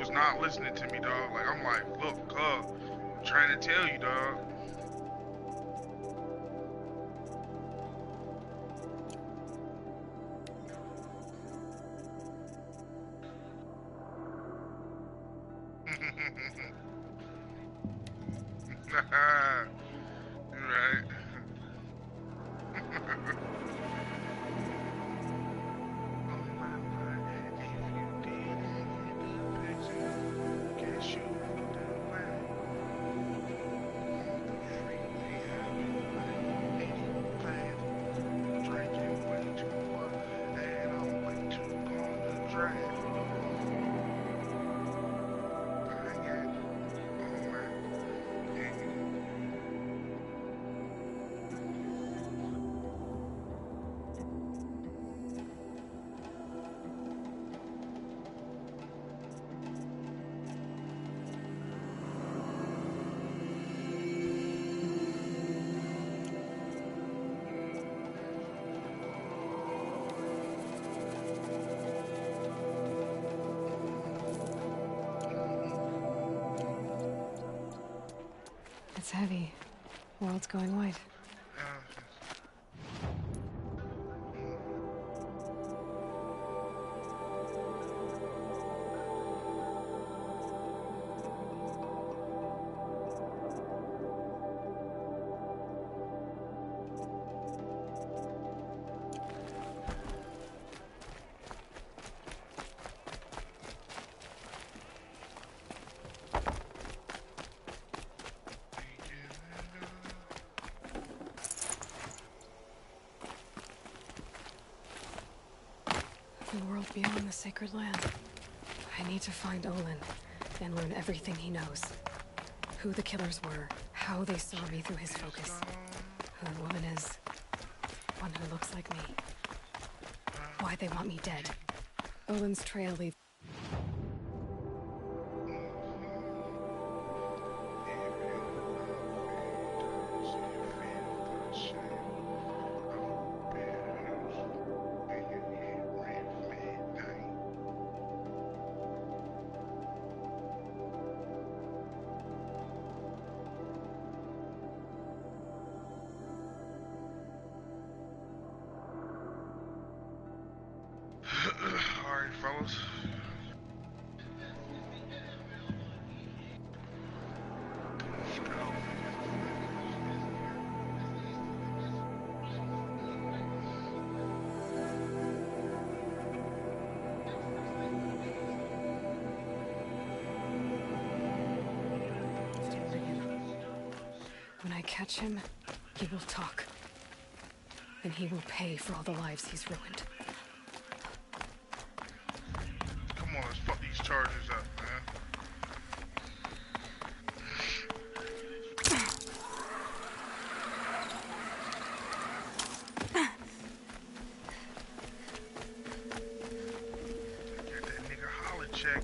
was not listening to me, dog. Like I'm like, look, I'm trying to tell you, dog. Right. It's heavy. World's going white. The world beyond the sacred land. I need to find Olin and learn everything he knows. Who the killers were, how they saw me through his focus. Who the woman is. One who looks like me. Why they want me dead. Olin's trail leads. Alright, fellas. Let's go. When I catch him, he will talk. And he will pay for all the lives he's ruined. Come on, let's fuck these charges up, man. Get that nigga holler check.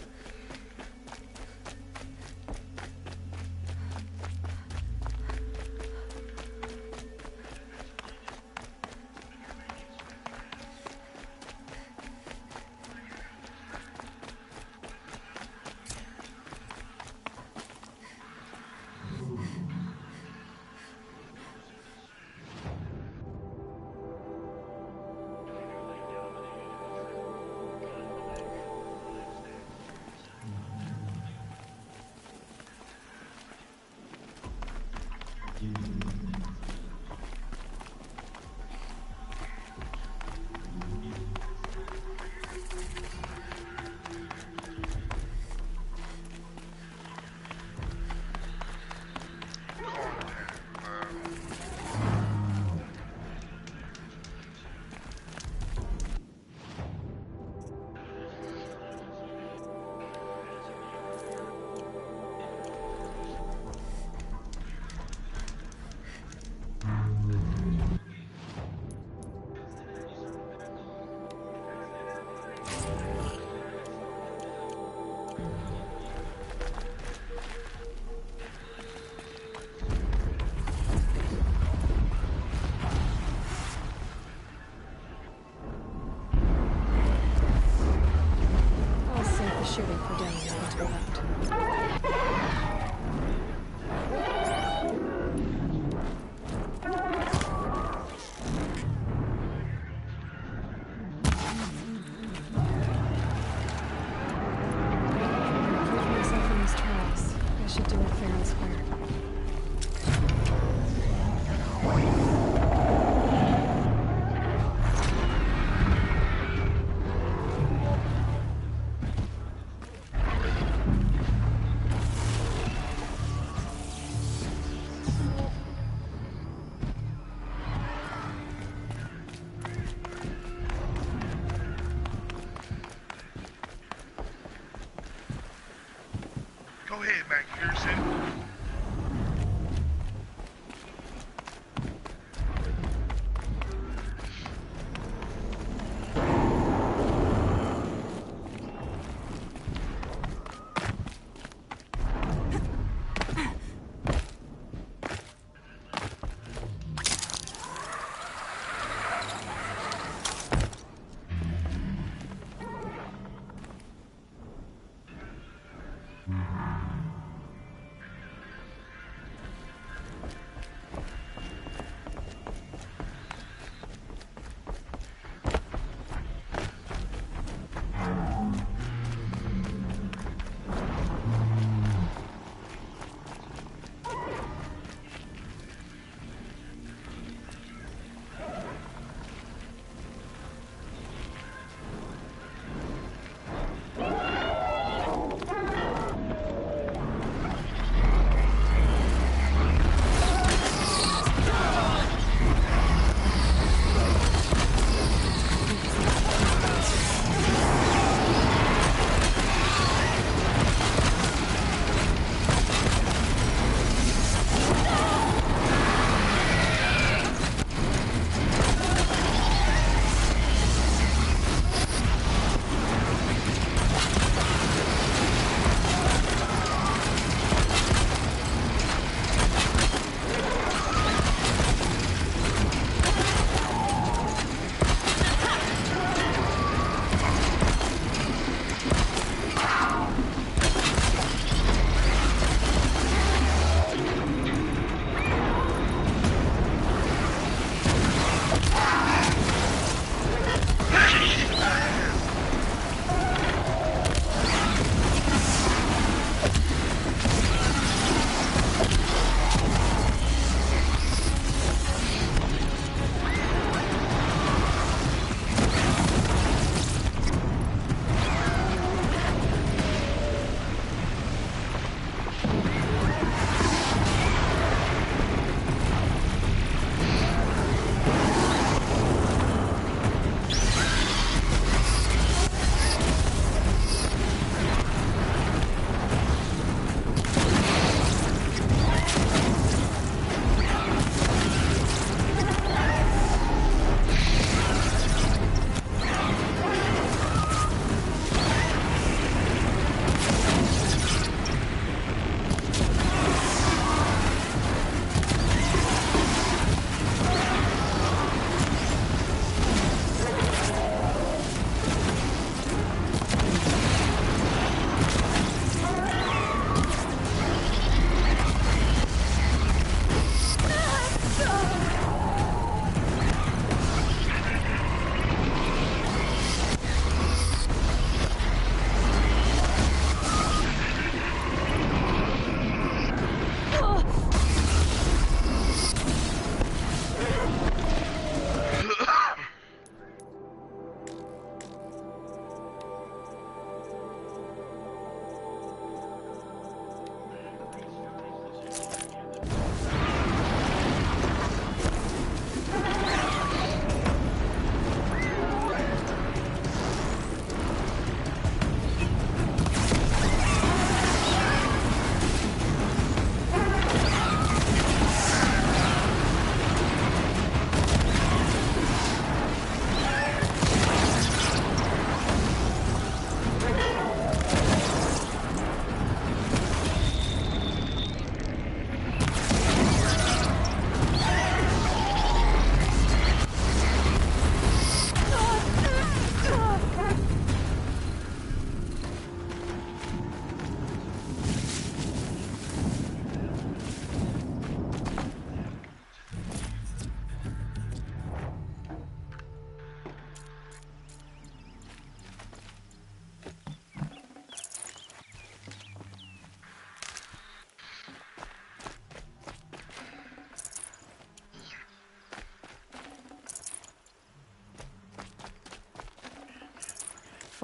they took out. Prove myself in these trials. I should do it fair and square. Go ahead, McPherson.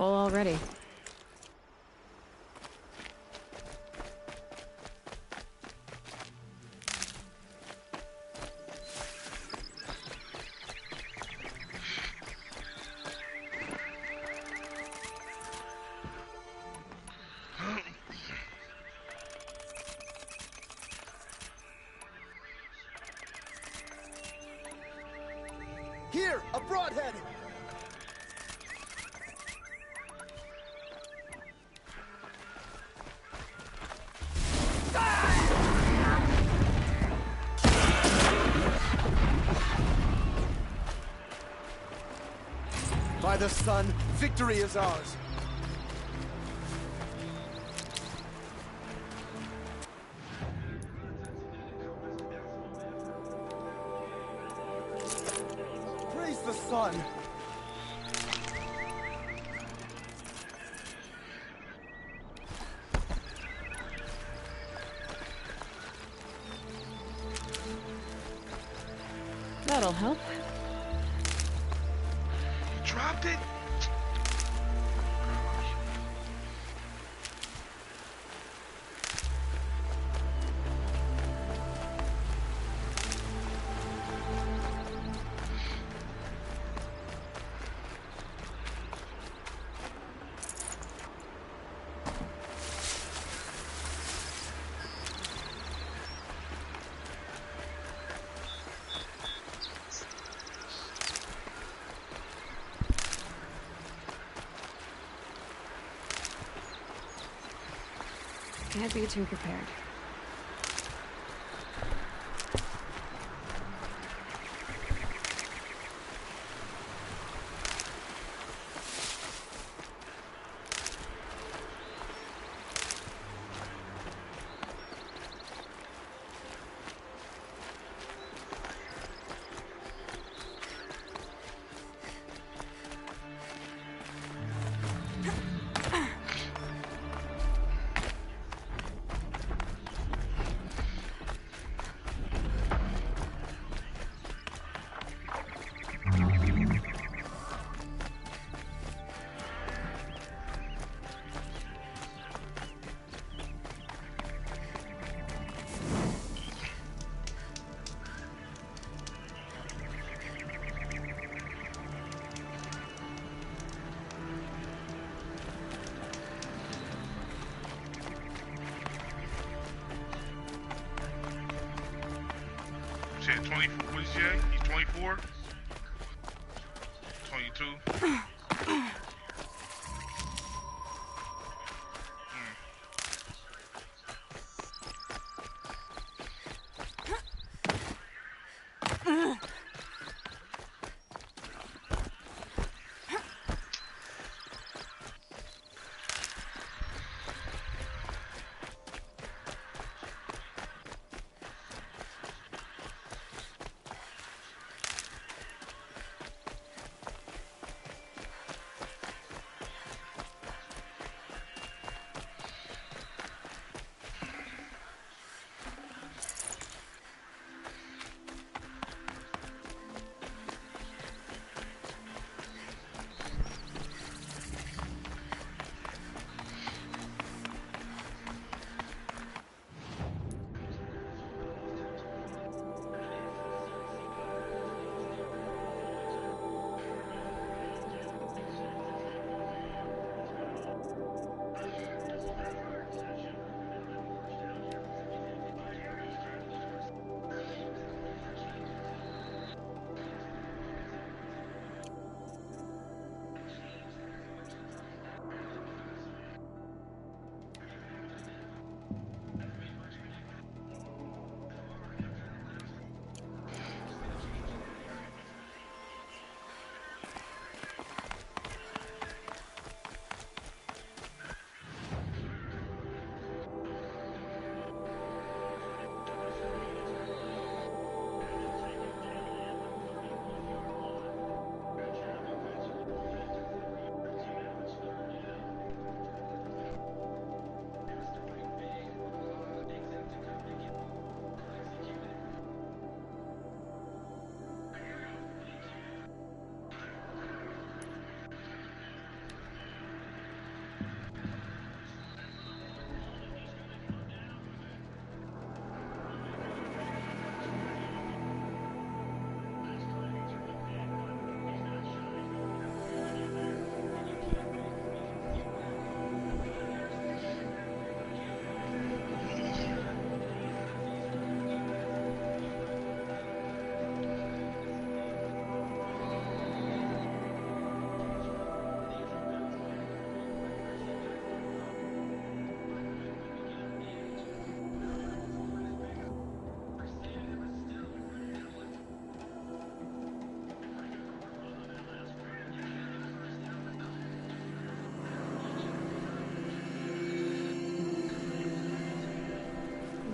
full already. Here, a broadhead! By the sun, victory is ours. Praise the sun. That'll help. Dropped it? Can't be too prepared. Shit, 24. What is he at? He's 24? 22?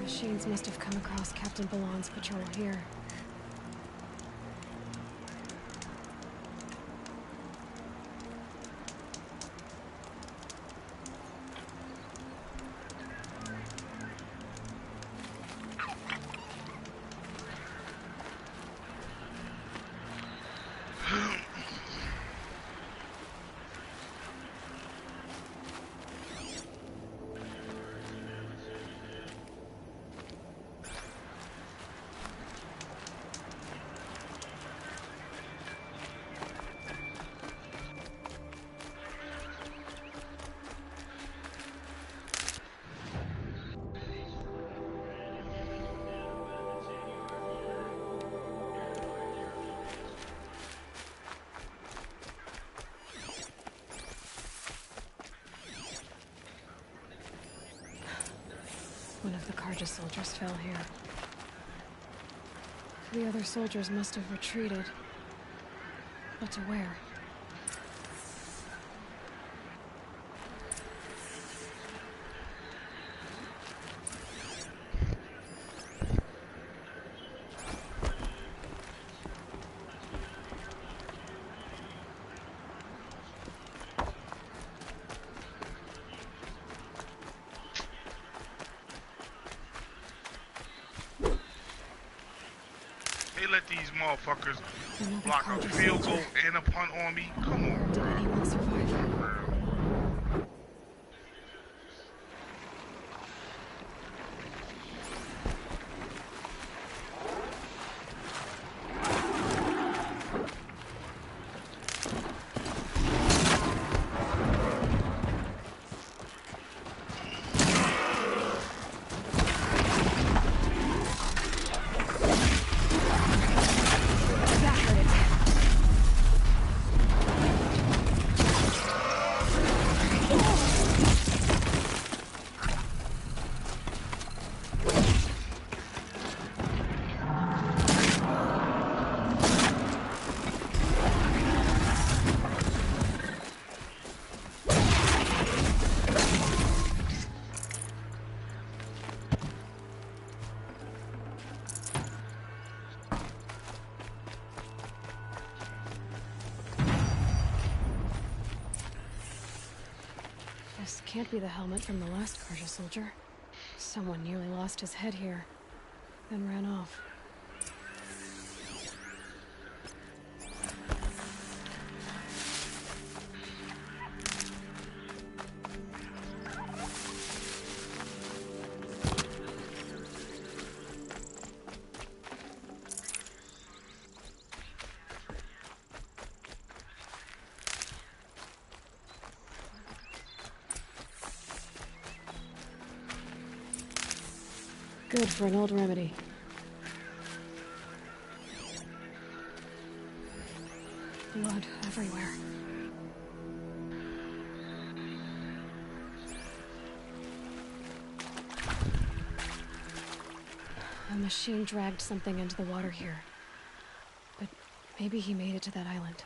Machines must have come across Captain Ballon's patrol here. One of the Carja soldiers fell here. The other soldiers must have retreated. But to where? They let these motherfuckers Another block a Carja field goal soldier. and a punt on me. Come on, Did bro. anyone survive? Bro. That hurt it. This can't be the helmet from the last Carja soldier. Someone nearly lost his head here, then ran off. Good for an old remedy. Blood everywhere. A machine dragged something into the water here. But maybe he made it to that island.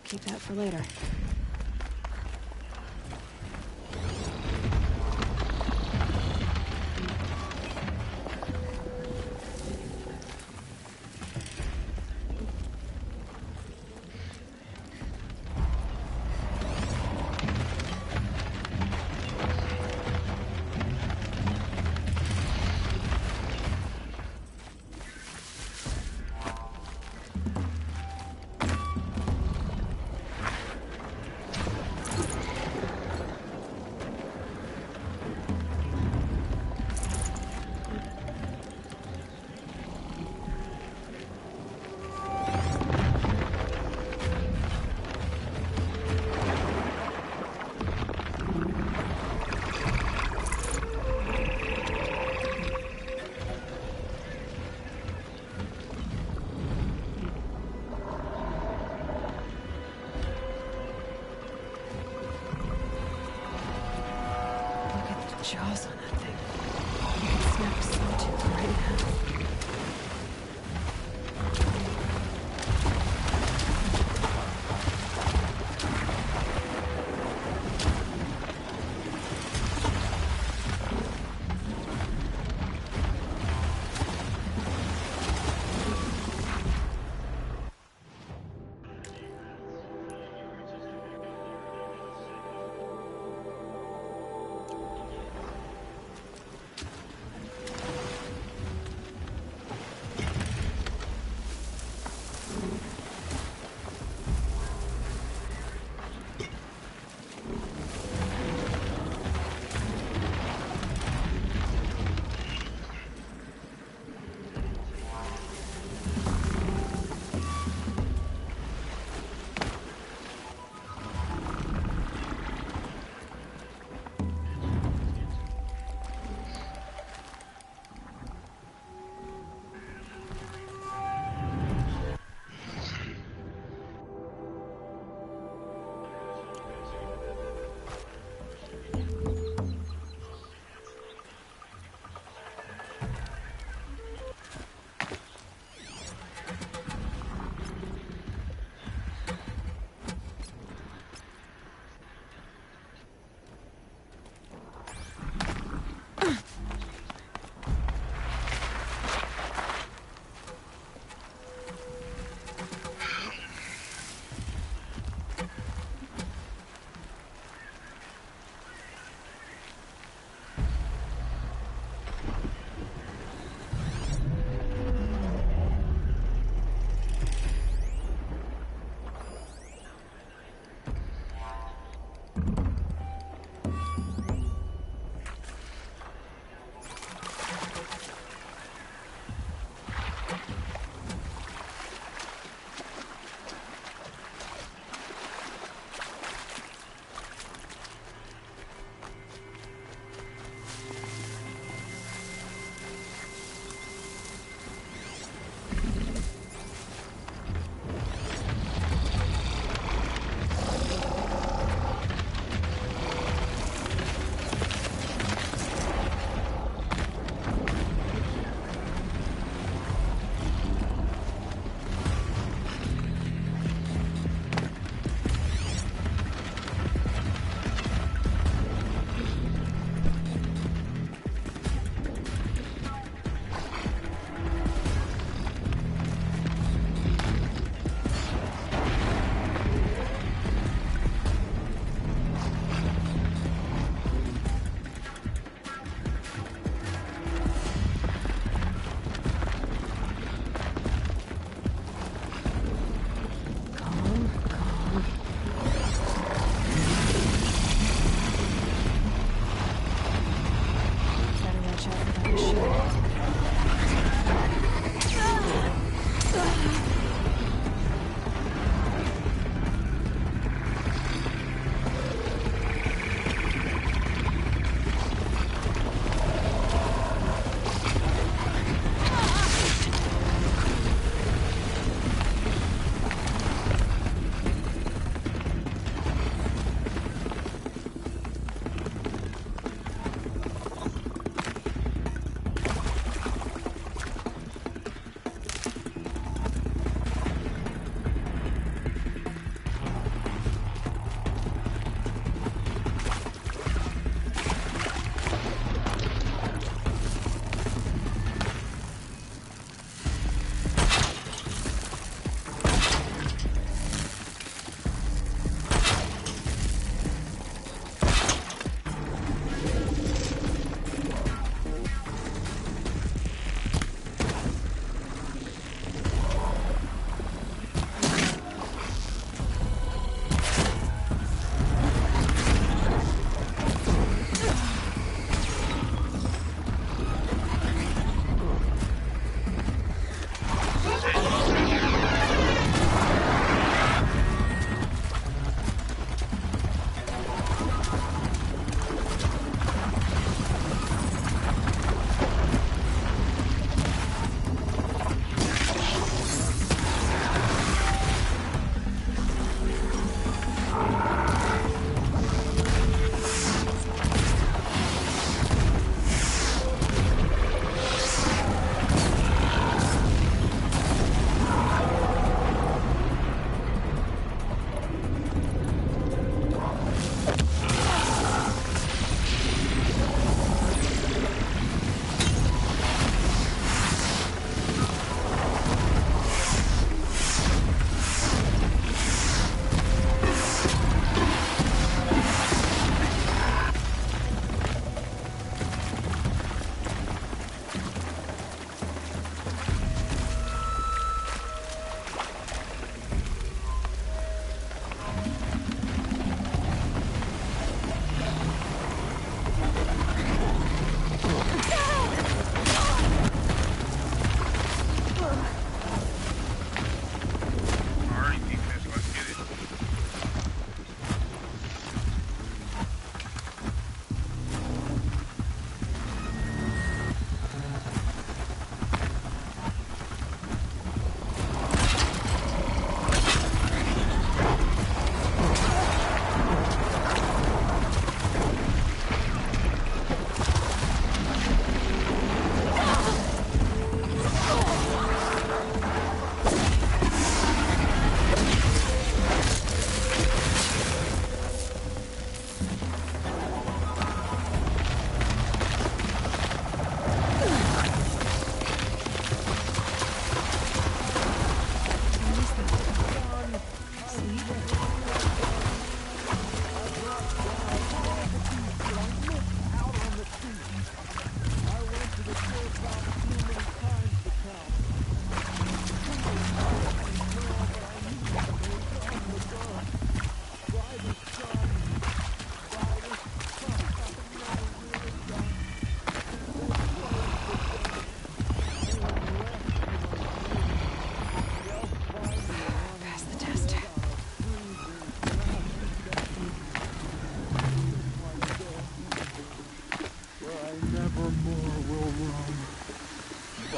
Keep that for later. Jaws on that thing. You can snap a sawtooth right in half.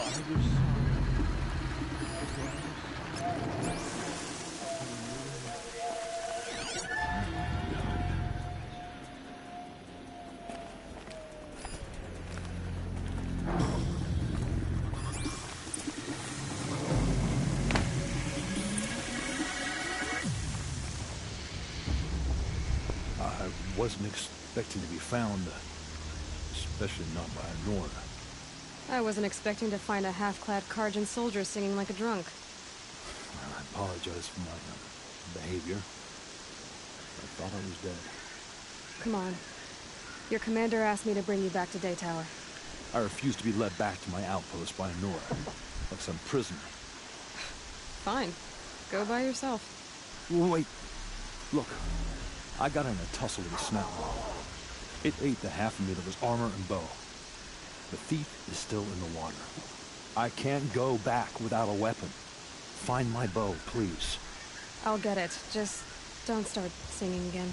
I wasn't expecting to be found, especially not by Nora. I wasn't expecting to find a half-clad Karjan soldier singing like a drunk. I apologize for my behavior. I thought I was dead. Come on. Your commander asked me to bring you back to Daytower. I refuse to be led back to my outpost by Nora, like some prisoner. Fine. Go by yourself. Wait. Look. I got in a tussle with a snout. It ate the half of me that was armor and bow. The thief is still in the water. I can't go back without a weapon. Find my bow, please. I'll get it. Just don't start singing again.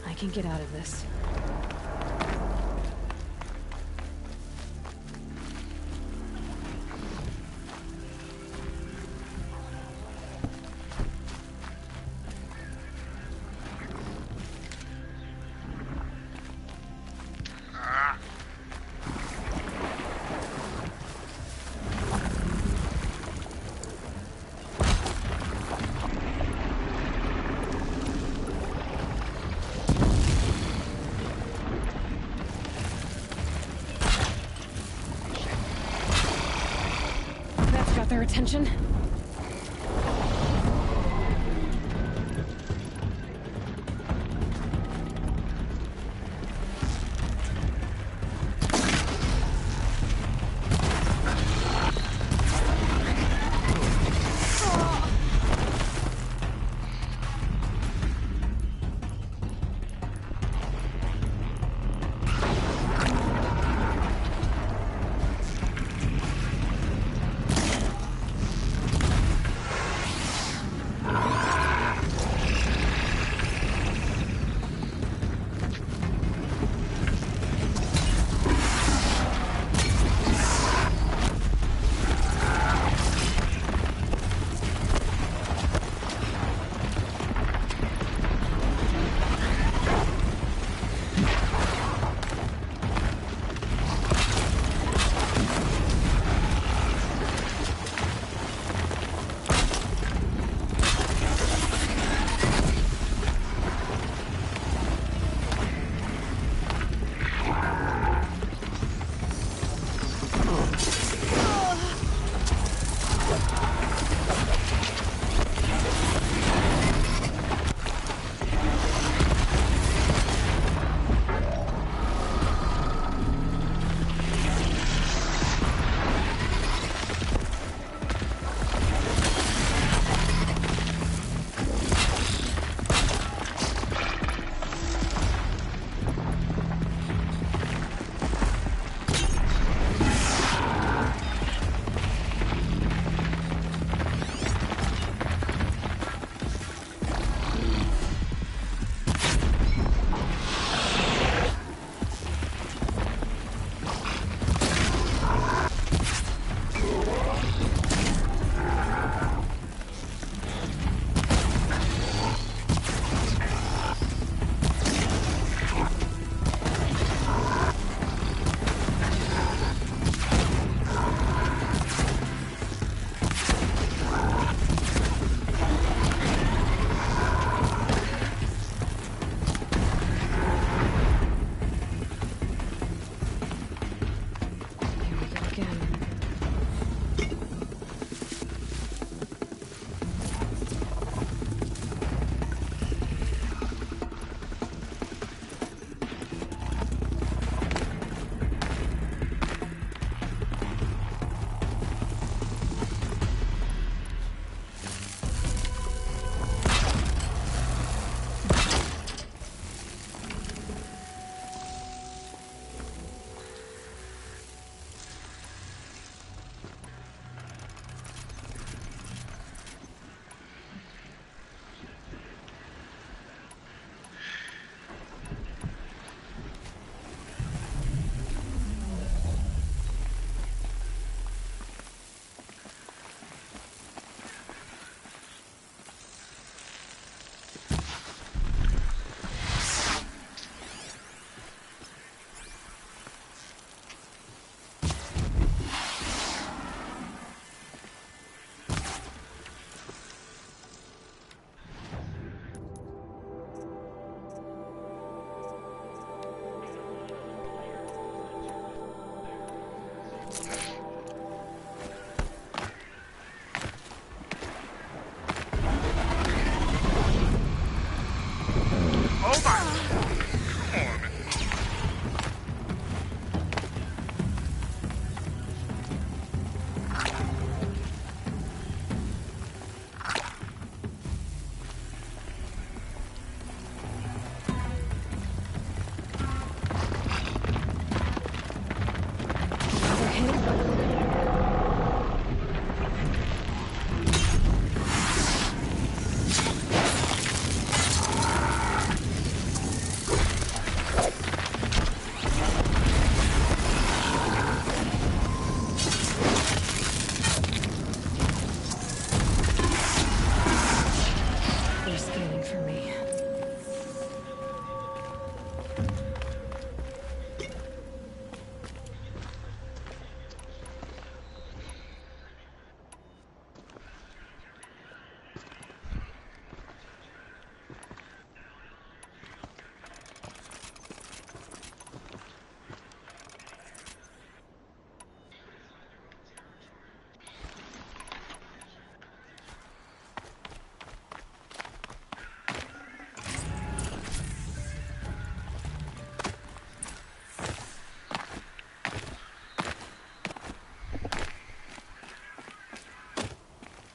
I can get out of this. Got their attention.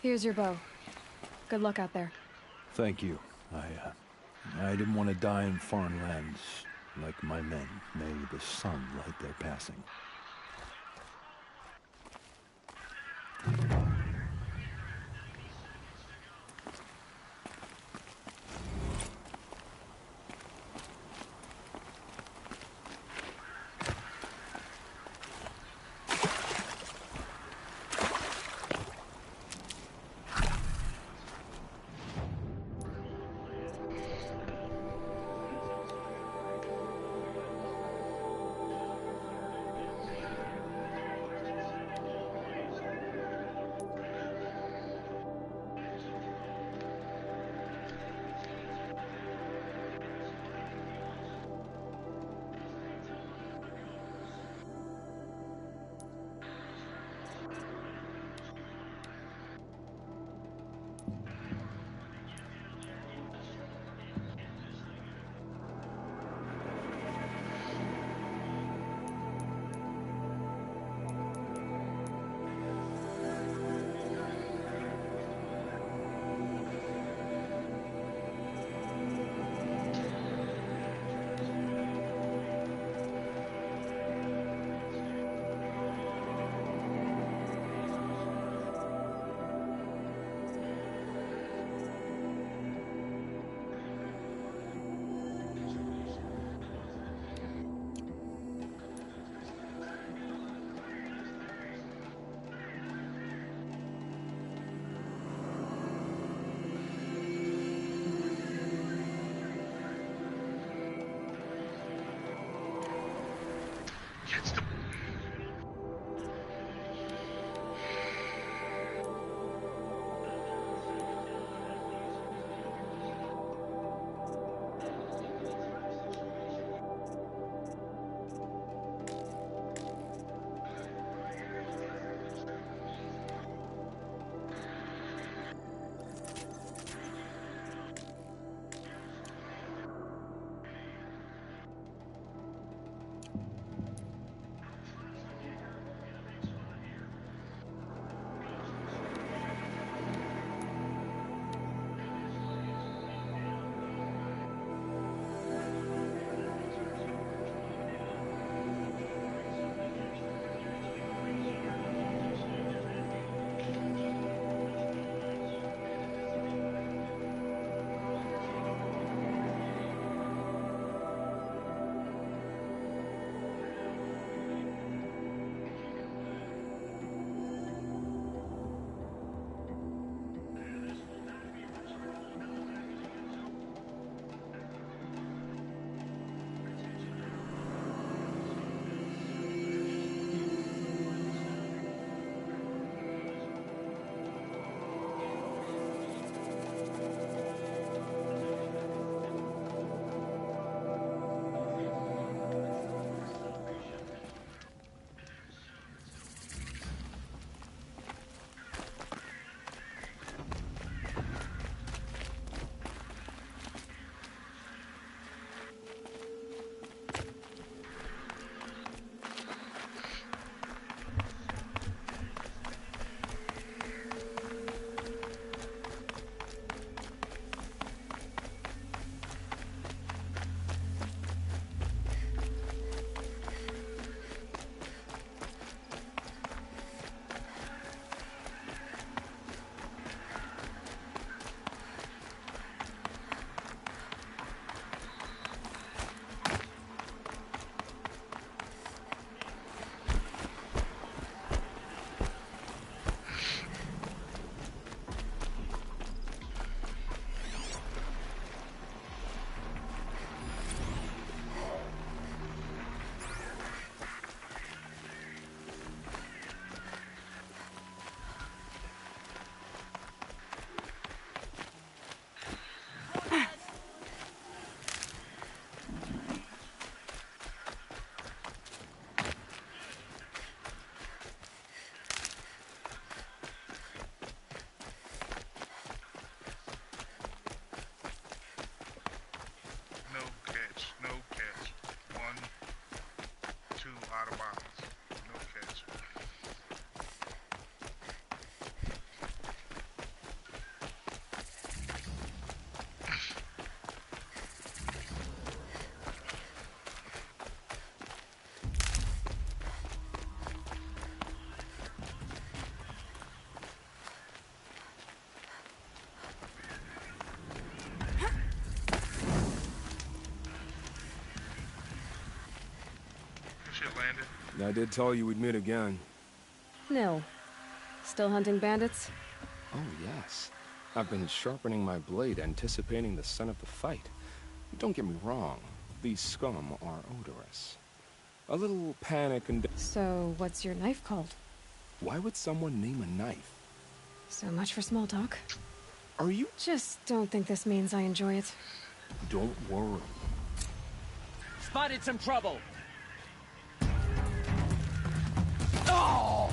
Here's your bow. Good luck out there. Thank you. I didn't want to die in foreign lands like my men. May the sun light their passing. Commander. I did tell you we'd meet again. Nil. Still hunting bandits? Oh, yes. I've been sharpening my blade, anticipating the scent of the fight. Don't get me wrong. These scum are odorous. A little panic and... So, what's your knife called? Why would someone name a knife? So much for small talk. Are you... Just don't think this means I enjoy it. Don't worry. Spotted some trouble. Oh!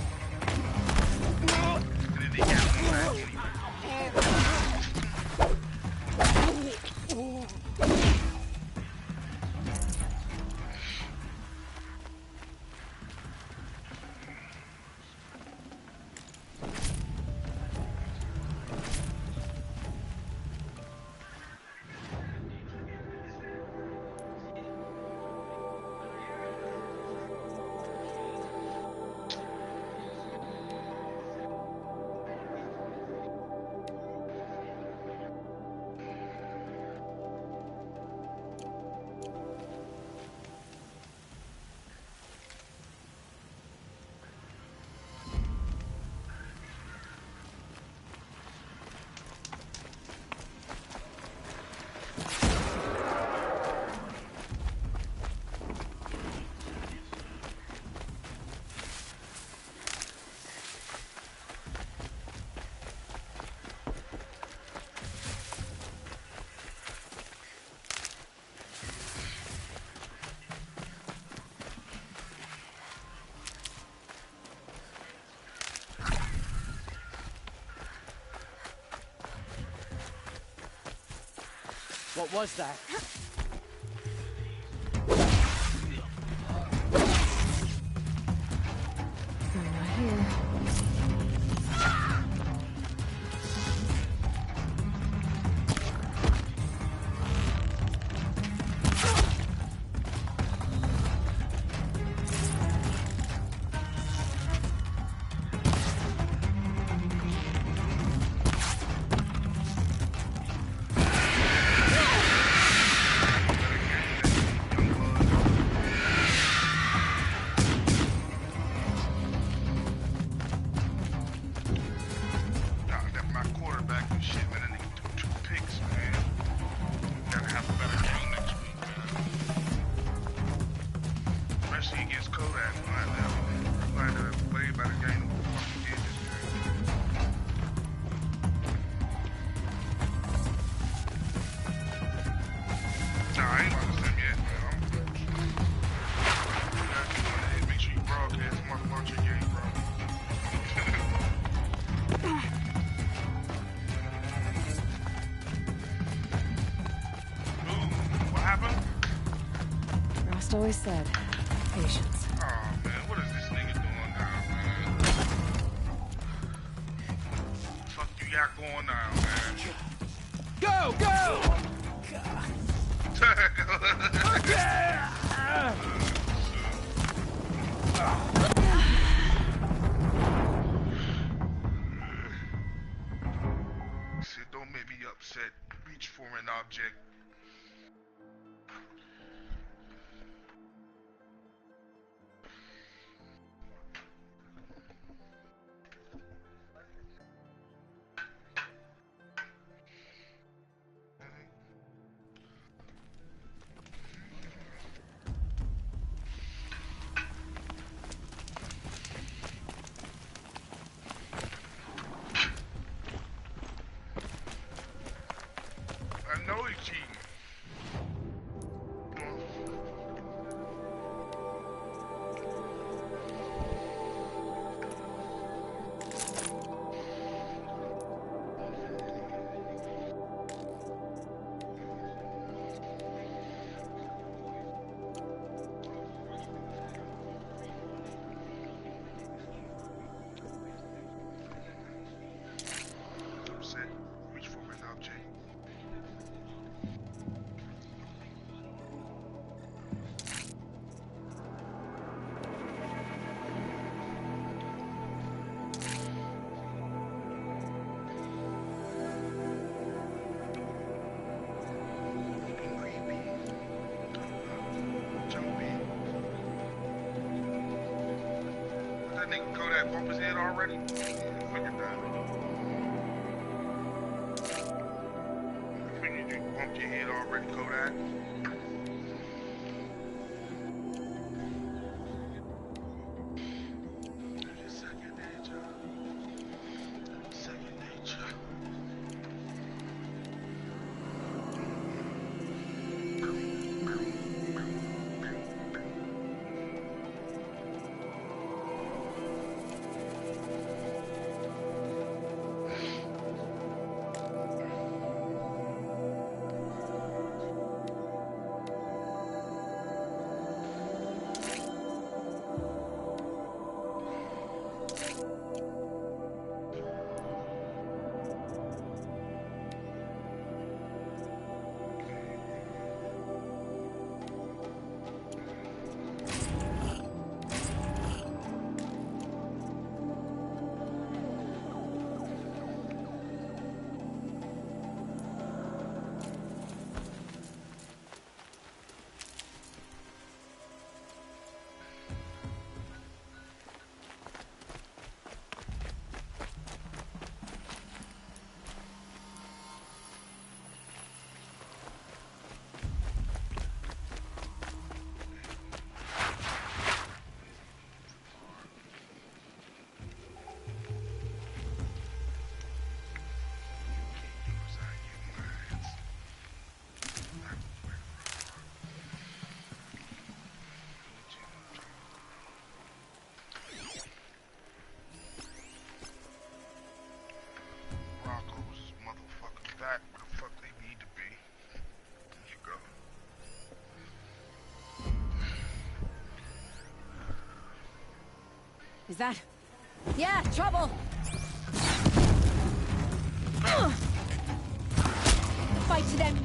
What was that? I'm not here. Always said, patience. Oh man, what is this nigga doing now, man? Fuck you got going now, man? Go, go! Shit, don't make me upset. Reach for an object. I know he's cheating. that nigga Kodak bump his head already? Yeah, figured that. I figured you bumped your head already, Kodak. Second nature. Second nature. Rocco's motherfucking back where the fuck they need to be. There you go. Is that? Yeah, trouble! Fight to them!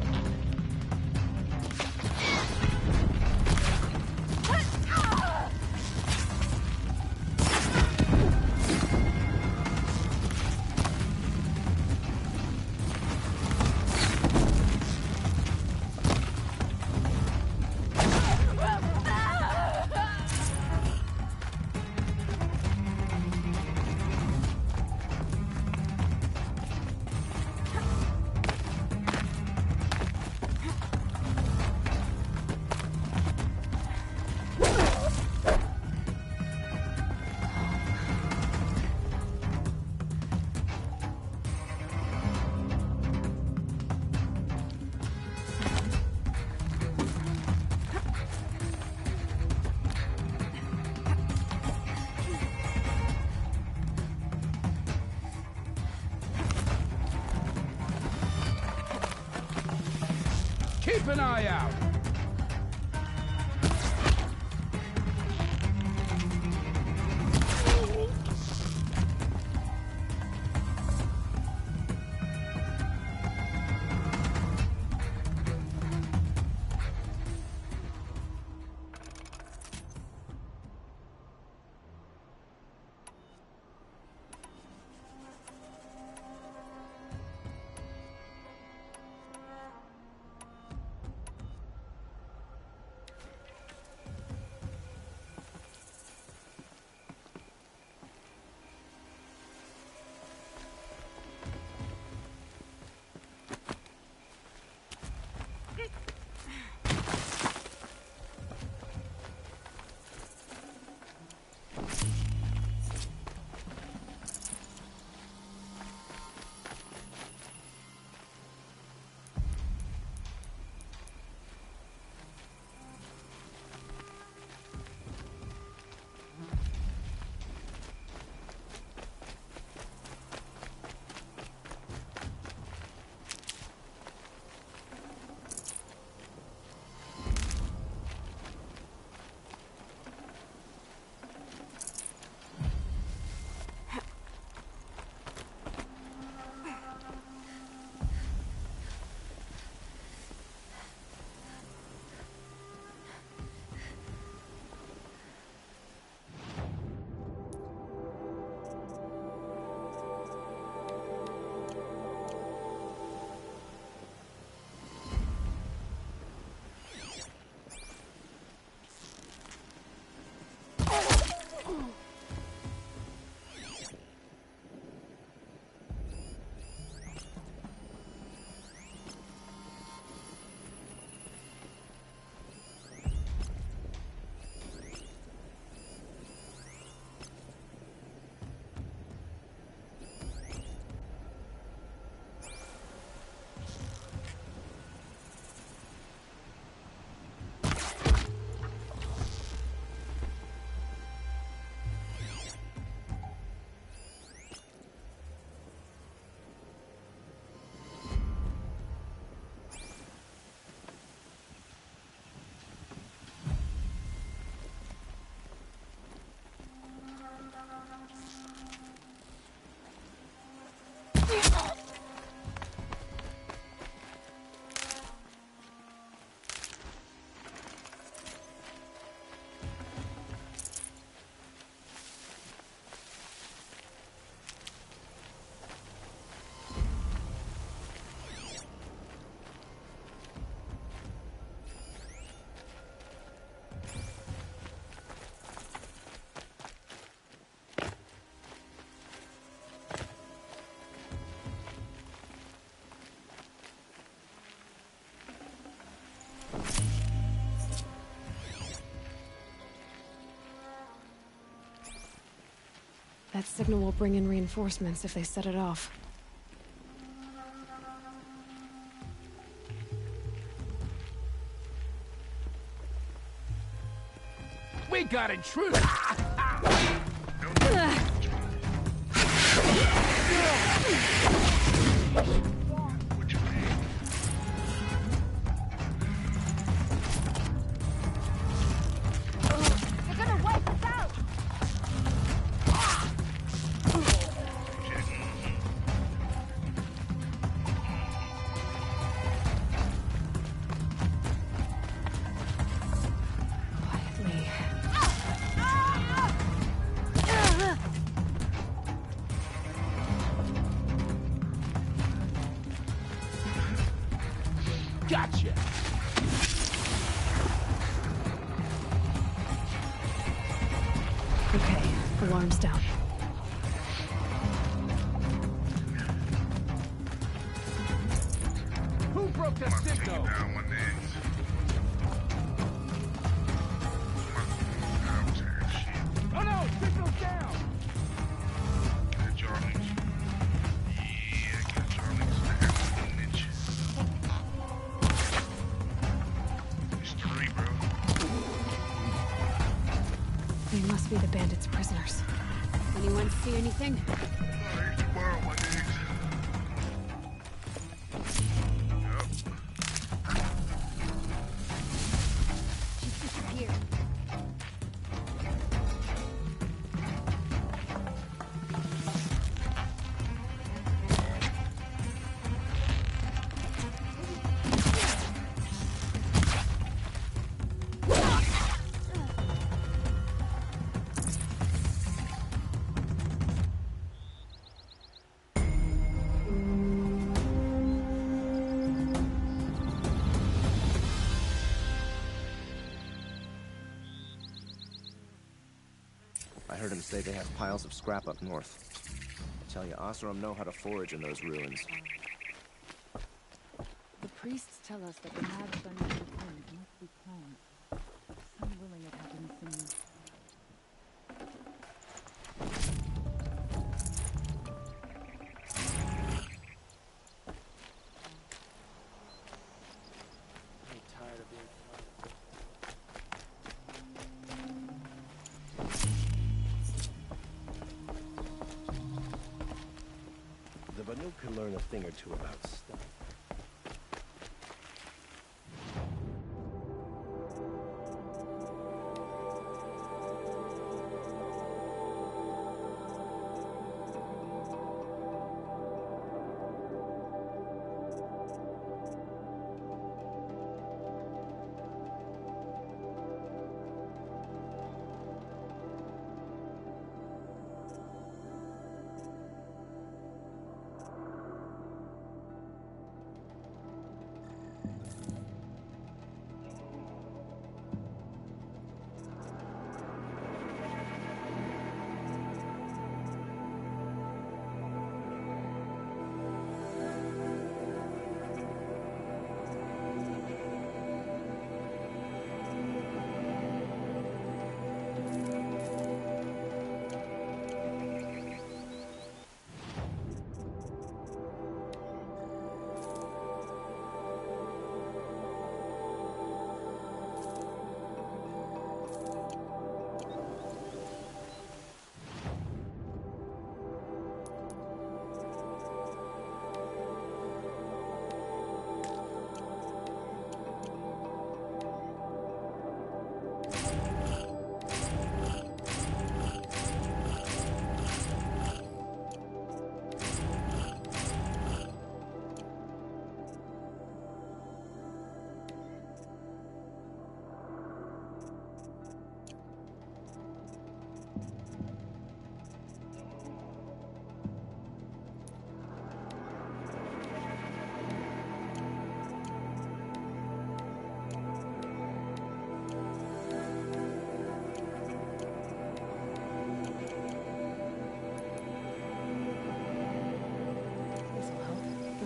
Keep an eye out! That signal will bring in reinforcements if they set it off. We got intruders! What you mean? They're gonna wipe us out! Quietly. Gotcha! Okay, alarm's down. Who broke the I'm about to take you signal? down one day. I'm tired of shit. Oh no! Signal's down! Get y'all niggas. Yeah, get y'all niggas to have a niche. It's 3, bro. They must be the bandits' prisoners. Anyone see anything? Alright, tomorrow, my niggas. Yup. She's disappeared. I heard him say they have piles of scrap up north. I tell you, Oseram know how to forage in those ruins. The priests tell us that the mad thunder returns must be calm. Some willing it happens soon. The Banu can learn a thing or two about stuff.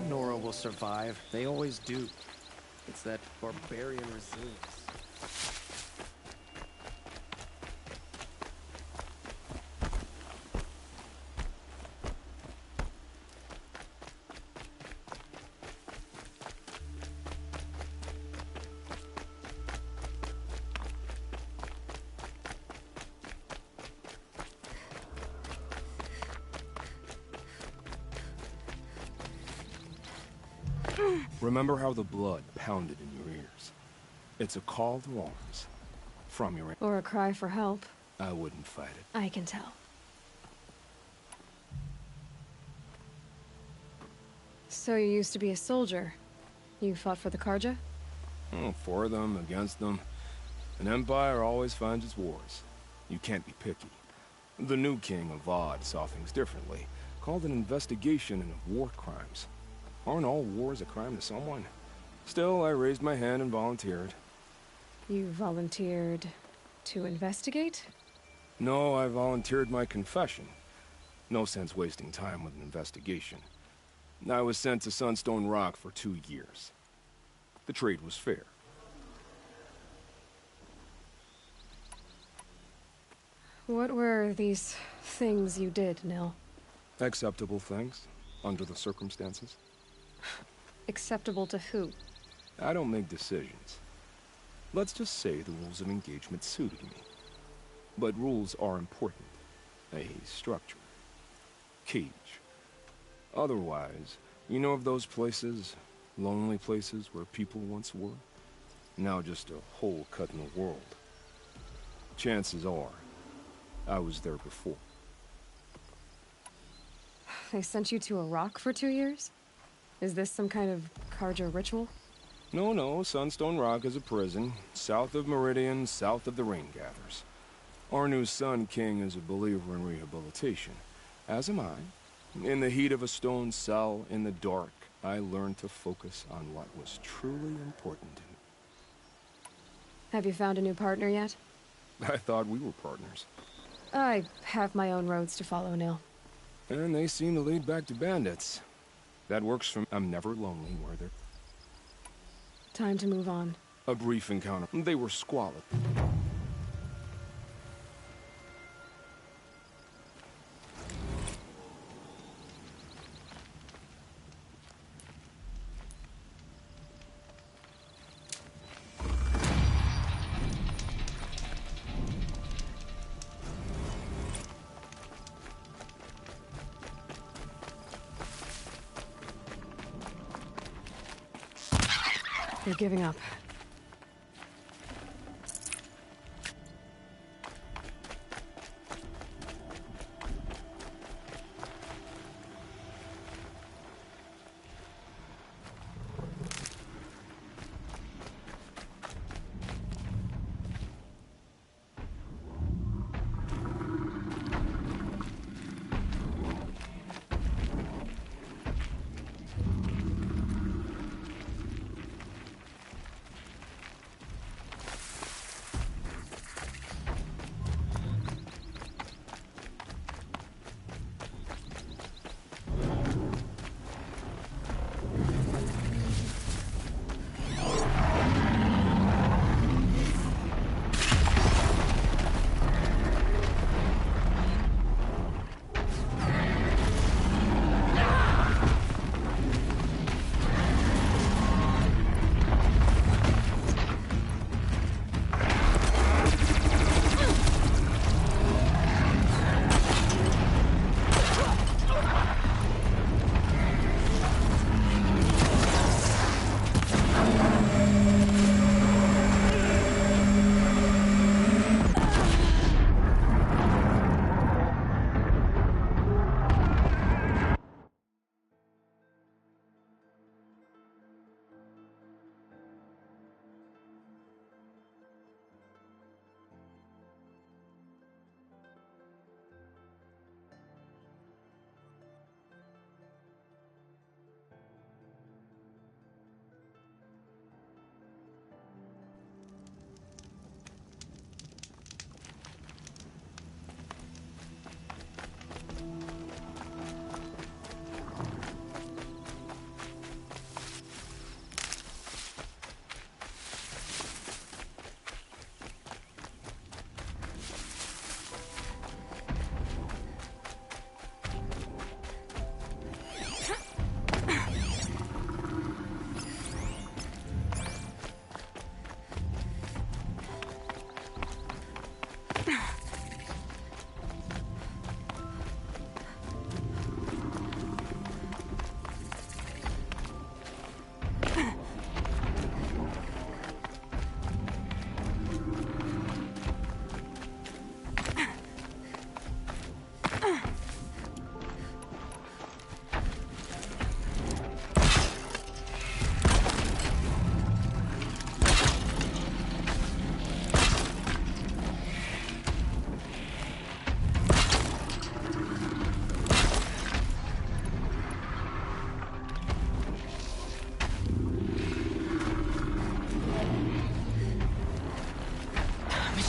Nora will survive. They always do. It's that barbarian resilience. Remember how the blood pounded in your ears? It's a call to arms. From your... Or a cry for help. I wouldn't fight it. I can tell. So you used to be a soldier. You fought for the Karja? Oh, for them, against them. An empire always finds its wars. You can't be picky. The new king of Vod saw things differently. Called an investigation into war crimes. Aren't all wars a crime to someone? Still, I raised my hand and volunteered. You volunteered to investigate? No, I volunteered my confession. No sense wasting time with an investigation. I was sent to Sunstone Rock for 2 years. The trade was fair. What were these things you did, Nil? Acceptable things, under the circumstances. Acceptable to who? I don't make decisions. Let's just say the rules of engagement suited me. But rules are important. A structure. Cage. Otherwise, you know of those places, lonely places where people once were? Now just a hole cut in the world. Chances are, I was there before. They sent you to a rock for 2 years? Is this some kind of Karja ritual? No, Sunstone Rock is a prison, south of Meridian, south of the Rain Gathers. Our new Sun King is a believer in rehabilitation, as am I. In the heat of a stone cell, in the dark, I learned to focus on what was truly important to me. Have you found a new partner yet? I thought we were partners. I have my own roads to follow, Nil. And they seem to lead back to bandits. That works for me. I'm never lonely where they're... Time to move on. A brief encounter. They were squalid. They're giving up.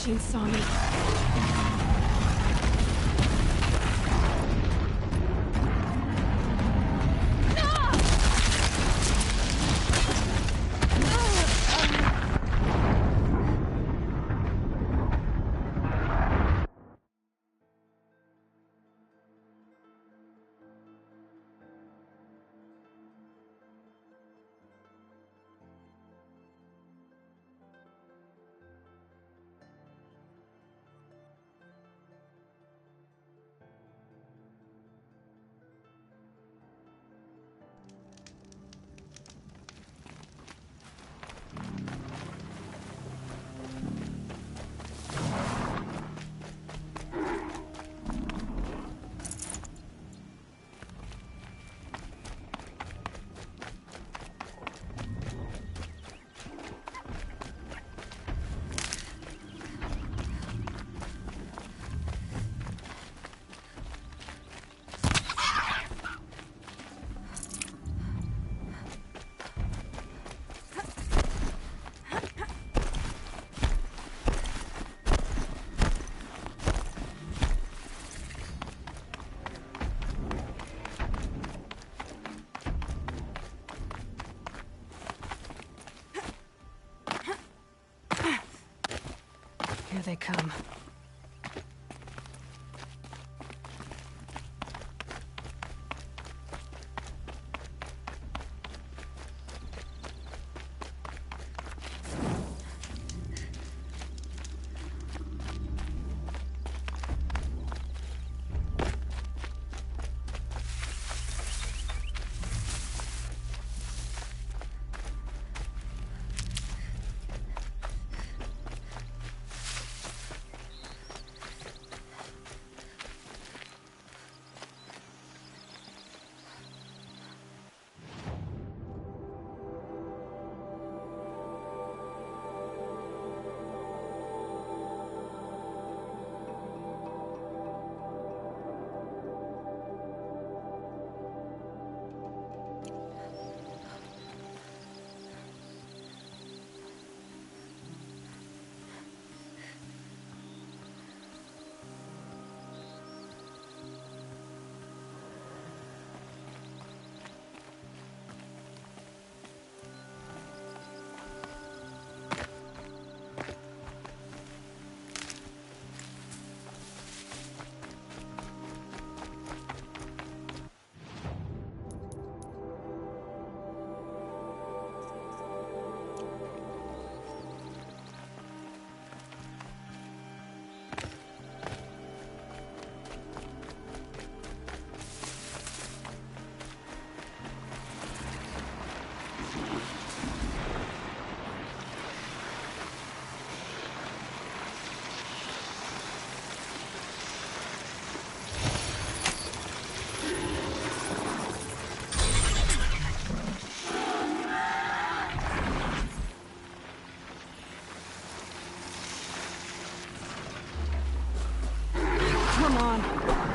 machine saw me. Here they come. Come on.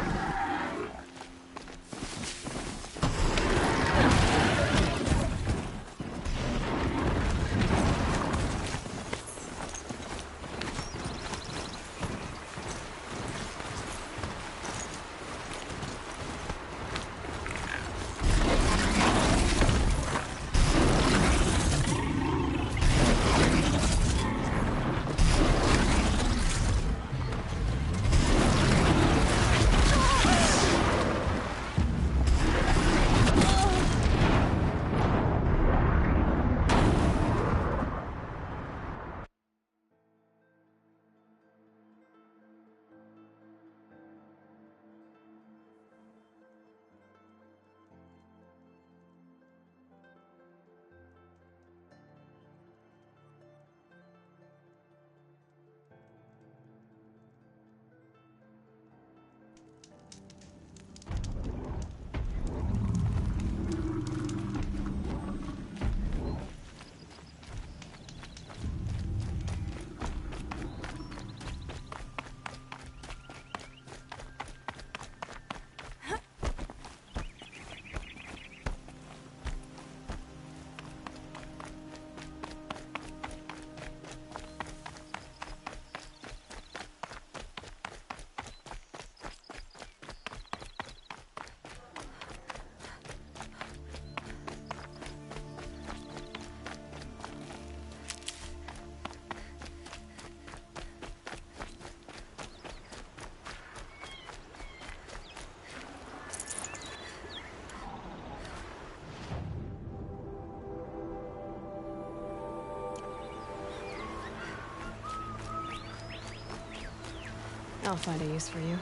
I'll find a use for you.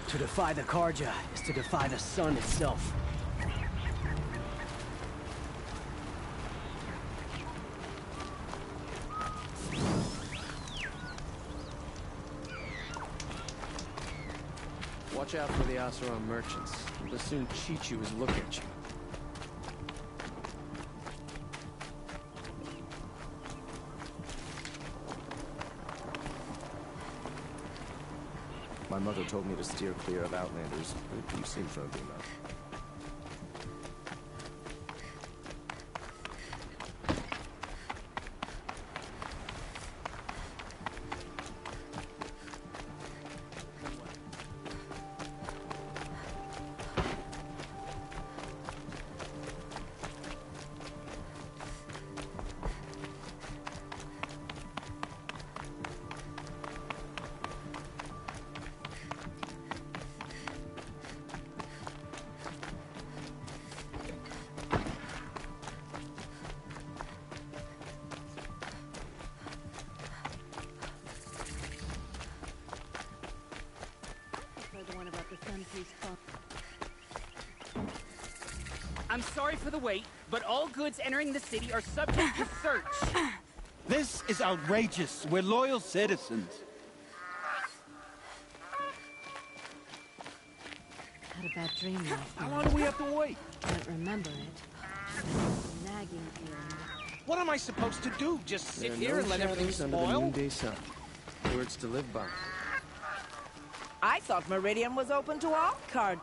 To defy the Karja is to defy the sun itself. Watch out for the Oseram merchants. They'll soon cheat you as look at you. My mother told me to steer clear of Outlanders, but you seem friendly enough. I'm sorry for the wait, but all goods entering the city are subject to search. This is outrageous. We're loyal citizens. Had a bad dream last night. How long do we have to wait? Can't remember it. Just a nagging feeling. What am I supposed to do? Just sit There are here no and let everything shadows under the spoil? noonday sun. Words to live by. I thought Meridian was open to all card.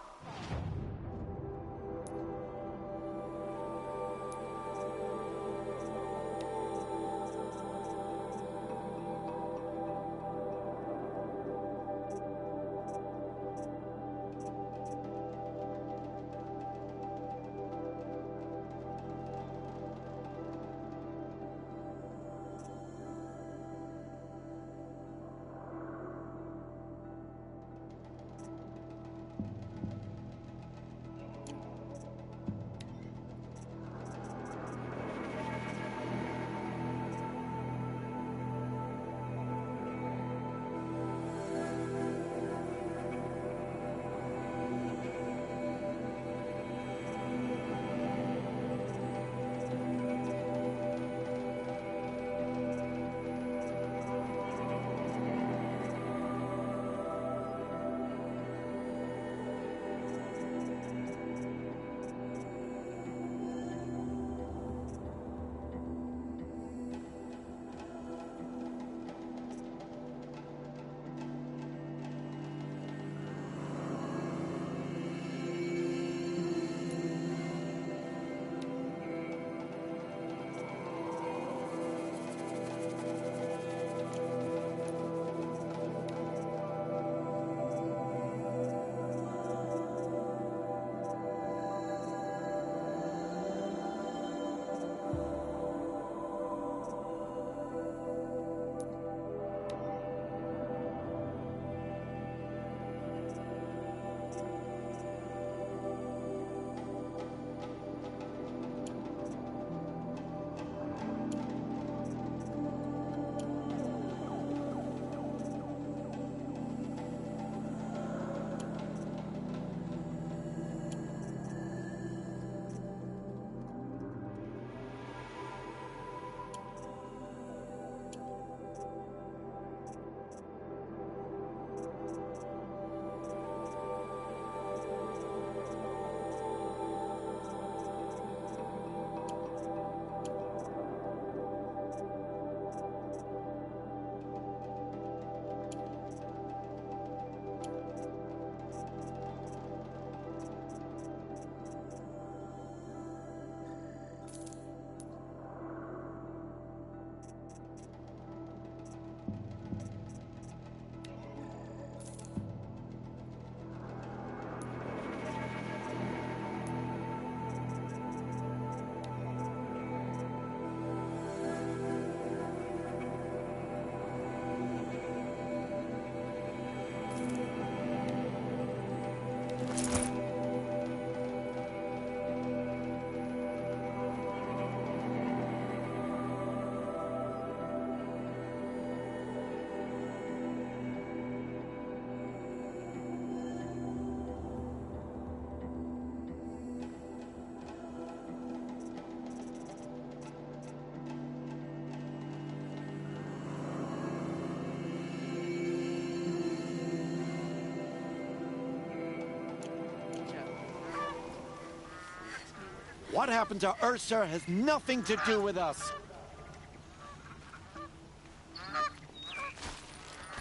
What happened to Ursa has nothing to do with us.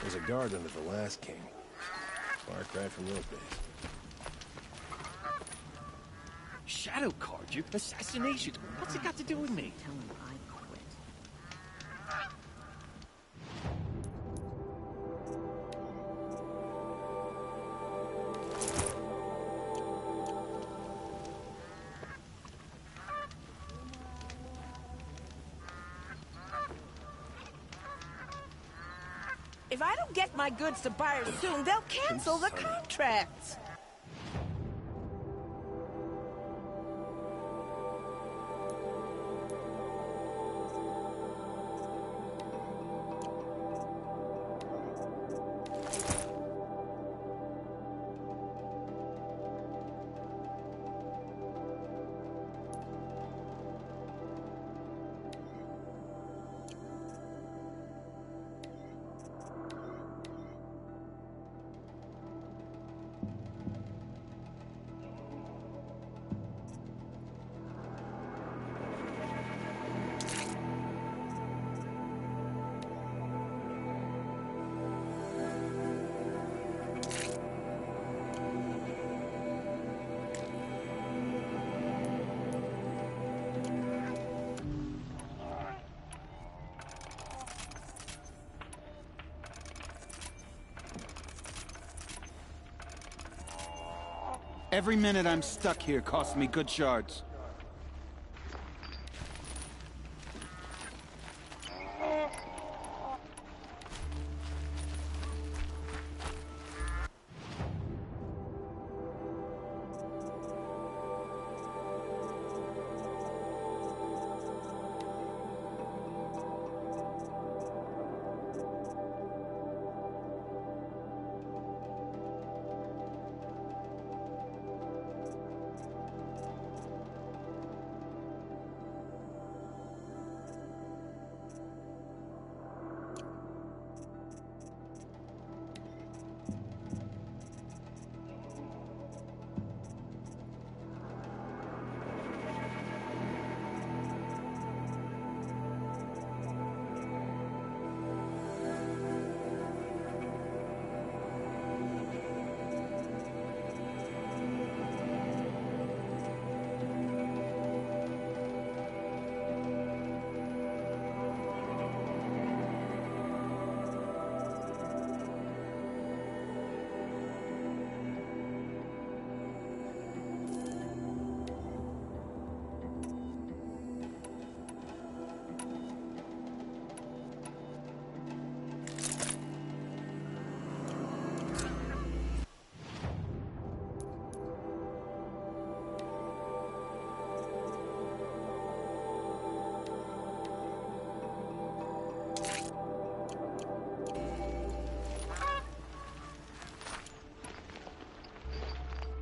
There's a guard under the last king. Far cry from those days. Shadow card you? Assassination? What's it got to do with me? Tell him I quit. If I don't get my goods to buyers soon, they'll cancel the contracts. Every minute I'm stuck here costs me good shards.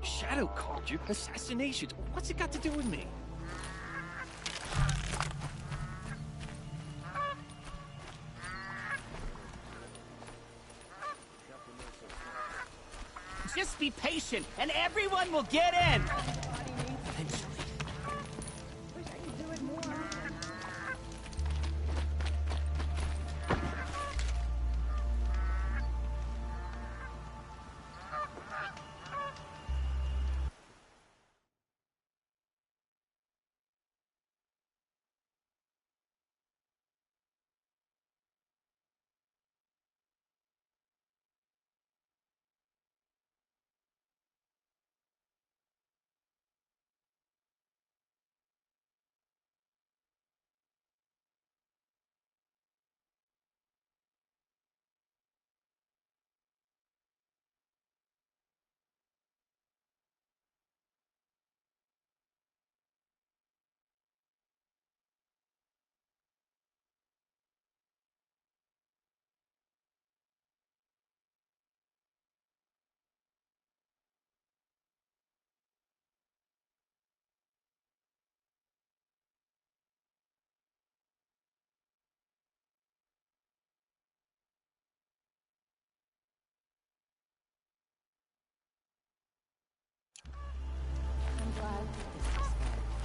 Shadow card you? Assassination? What's it got to do with me? Just be patient, and everyone will get in!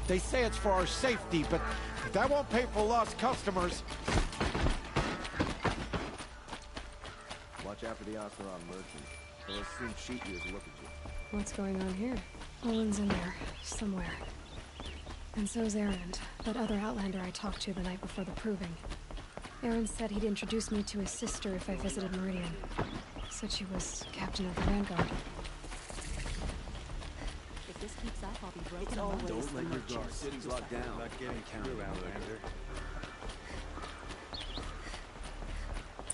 They say it's for our safety, but that won't pay for lost customers. Watch out for the Oseram merchant. They'll assume sheep use look at you. What's going on here? Olin's in there, somewhere. And so's Erend, that other Outlander I talked to the night before the proving. Erend said he'd introduce me to his sister if I visited Meridian. Said she was captain of the Vanguard. If this keeps up, I'll be broken away. Don't let your guard. City's locked down. Not getting counted, Outlander.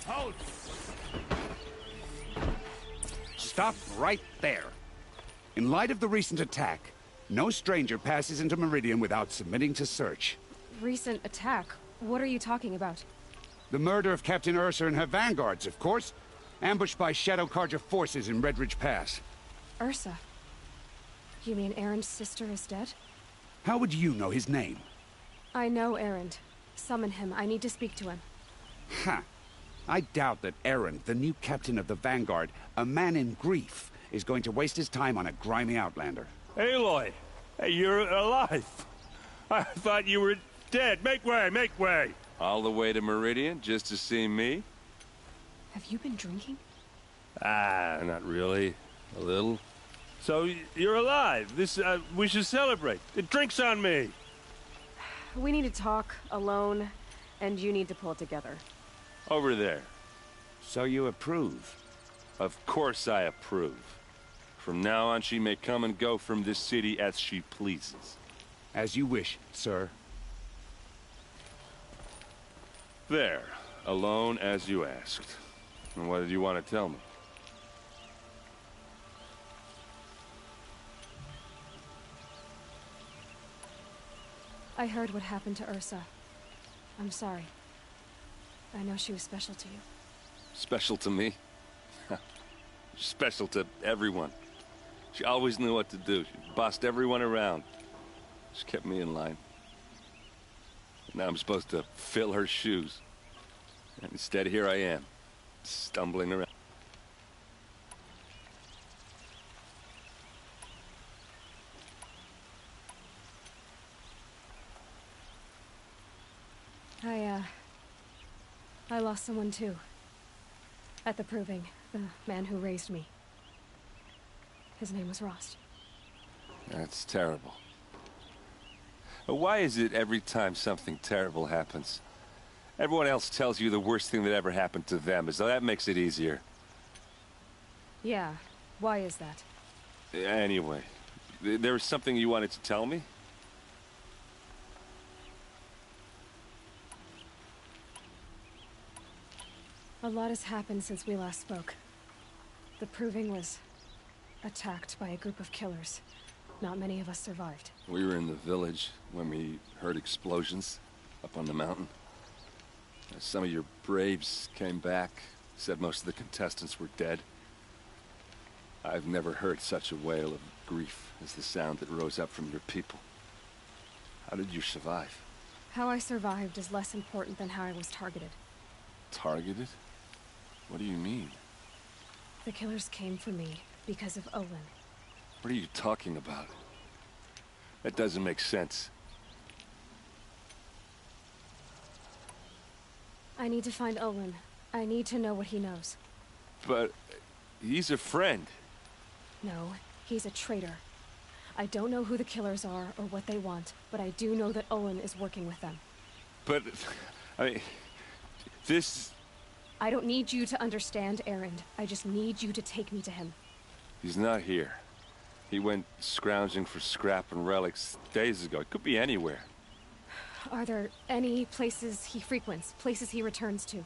Halt! Stop right there. In light of the recent attack, no stranger passes into Meridian without submitting to search. Recent attack? What are you talking about? The murder of Captain Ursa and her vanguards, of course. Ambushed by Shadow Carja forces in Redridge Pass. Ursa? You mean Erend's sister is dead? How would you know his name? I know Erend. Summon him. I need to speak to him. Ha! I doubt that Erend, the new captain of the Vanguard, a man in grief, is going to waste his time on a grimy Outlander. Aloy! Hey, you're alive! I thought you were dead. Make way, make way! All the way to Meridian just to see me? Have you been drinking? Ah, not really. A little. So, you're alive. We should celebrate. Drinks on me! We need to talk, alone, and you need to pull it together. Over there. So you approve? Of course I approve. From now on, she may come and go from this city as she pleases. As you wish, sir. There. Alone as you asked. And what did you want to tell me? I heard what happened to Ursa. I'm sorry. I know she was special to you. Special to me? Special to everyone. She always knew what to do. She bossed everyone around. She kept me in line. Now I'm supposed to fill her shoes. And instead, here I am, stumbling around. I lost someone too. At the proving, the man who raised me. His name was Rost. That's terrible. Why is it every time something terrible happens, everyone else tells you the worst thing that ever happened to them, as though that makes it easier? Yeah, why is that? Anyway, there was something you wanted to tell me? A lot has happened since we last spoke. The proving was attacked by a group of killers. Not many of us survived. We were in the village when we heard explosions up on the mountain. Some of your braves came back, said most of the contestants were dead. I've never heard such a wail of grief as the sound that rose up from your people. How did you survive? How I survived is less important than how I was targeted. Targeted? What do you mean? The killers came for me because of Olin. What are you talking about? That doesn't make sense. I need to find Olin. I need to know what he knows. But he's a friend. No, he's a traitor. I don't know who the killers are or what they want, but I do know that Olin is working with them. But, I mean, this... I don't need you to understand, Erend. I just need you to take me to him. He's not here. He went scrounging for scrap and relics days ago. It could be anywhere. Are there any places he frequents, places he returns to?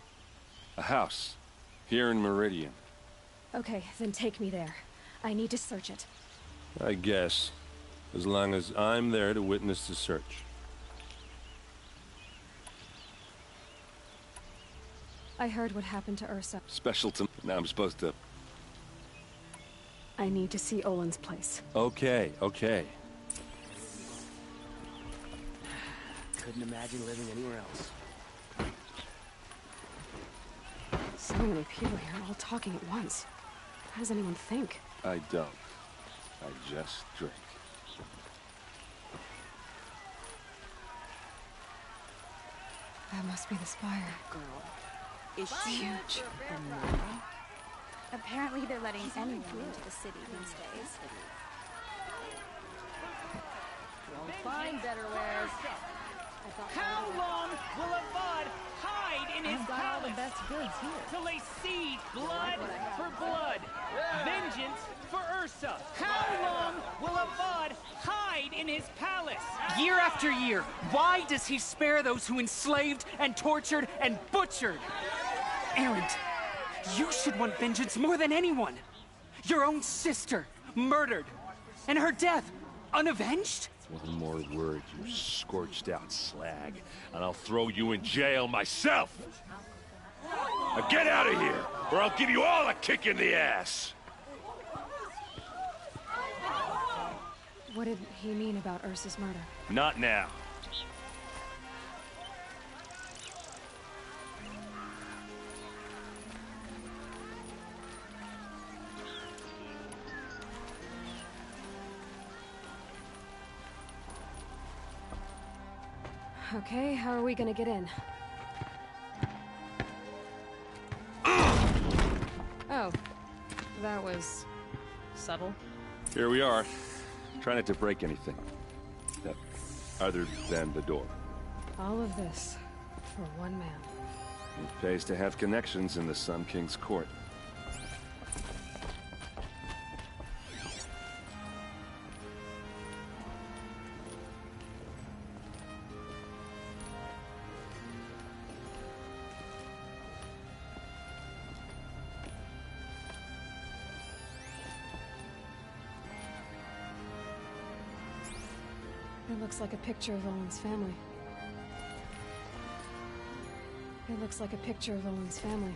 A house. Here in Meridian. Okay, then take me there. I need to search it. I guess. As long as I'm there to witness the search. I heard what happened to Ursa. Special to... Now I'm supposed to... I need to see Olin's place. Okay, okay. Couldn't imagine living anywhere else. So many people here, all talking at once. How does anyone think? I don't. I just drink. That must be the spire. Girl. Is It's she huge. Apparently they're letting anyone into the city these days. Won't find better wares. How long will Avad hide in his I've got all the palace? best goods here. Till they see blood for blood, vengeance for Ursa. How long will Avad hide in his palace? Year after year, why does he spare those who enslaved and tortured and butchered? Erend, you should want vengeance more than anyone. Your own sister, murdered, and her death, unavenged? One more word, you scorched out slag, and I'll throw you in jail myself! Now get out of here, or I'll give you all a kick in the ass! What did he mean about Ursa's murder? Not now. Okay, how are we gonna get in? Oh, that was subtle. Here we are. Try not to break anything. Other than the door. All of this for one man. It pays to have connections in the Sun King's court. It looks like a picture of Owen's family. It looks like a picture of Owen's family.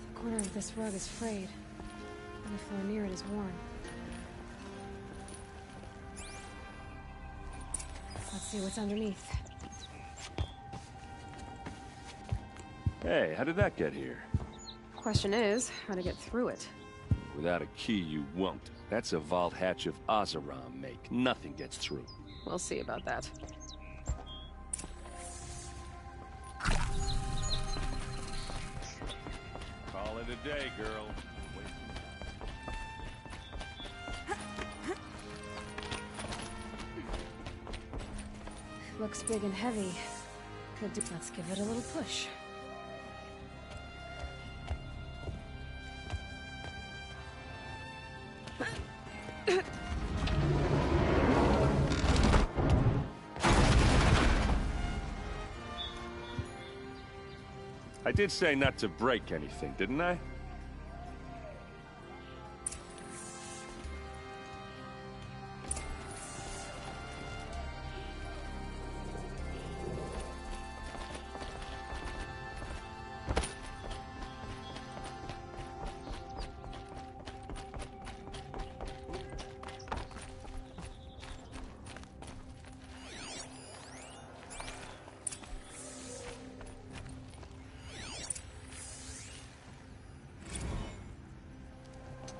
The corner of this rug is frayed, and the floor near it is worn. Let's see what's underneath. Hey, how did that get here? Question is, how to get through it. Without a key, you won't. That's a vault hatch of Oseram make. Nothing gets through. We'll see about that. Call it a day, girl. Looks big and heavy. Could do. Let's give it a little push. I did say not to break anything, didn't I?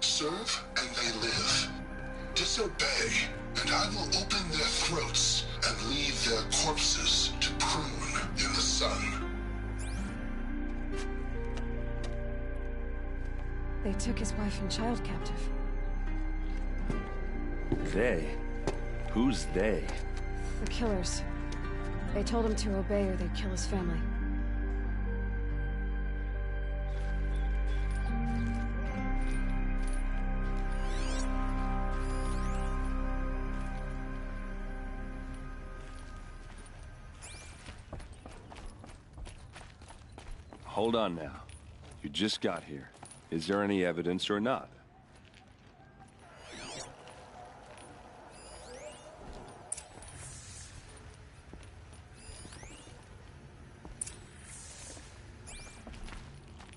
Serve and they live. Disobey, and I will open their throats and leave their corpses to prune in the sun. They took his wife and child captive. They? Who's they? The killers. They told him to obey or they'd kill his family. Hold on now. You just got here. Is there any evidence or not?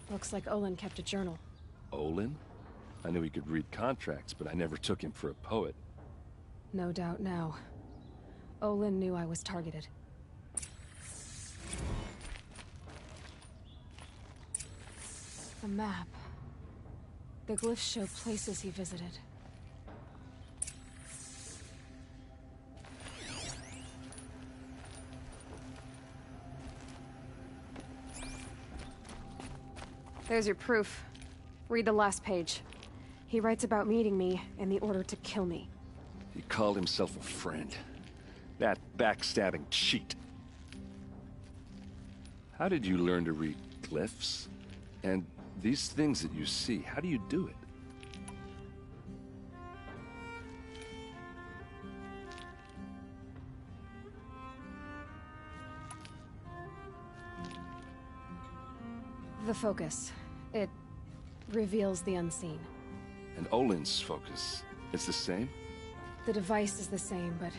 Looks like Olin kept a journal. Olin? I knew he could read contracts, but I never took him for a poet. No doubt now. Olin knew I was targeted. A map. The glyphs show places he visited. There's your proof. Read the last page. He writes about meeting me and the order to kill me. He called himself a friend. That backstabbing cheat. How did you learn to read glyphs? And these things that you see, how do you do it? The focus. It reveals the unseen. And Olin's focus is the same? The device is the same, but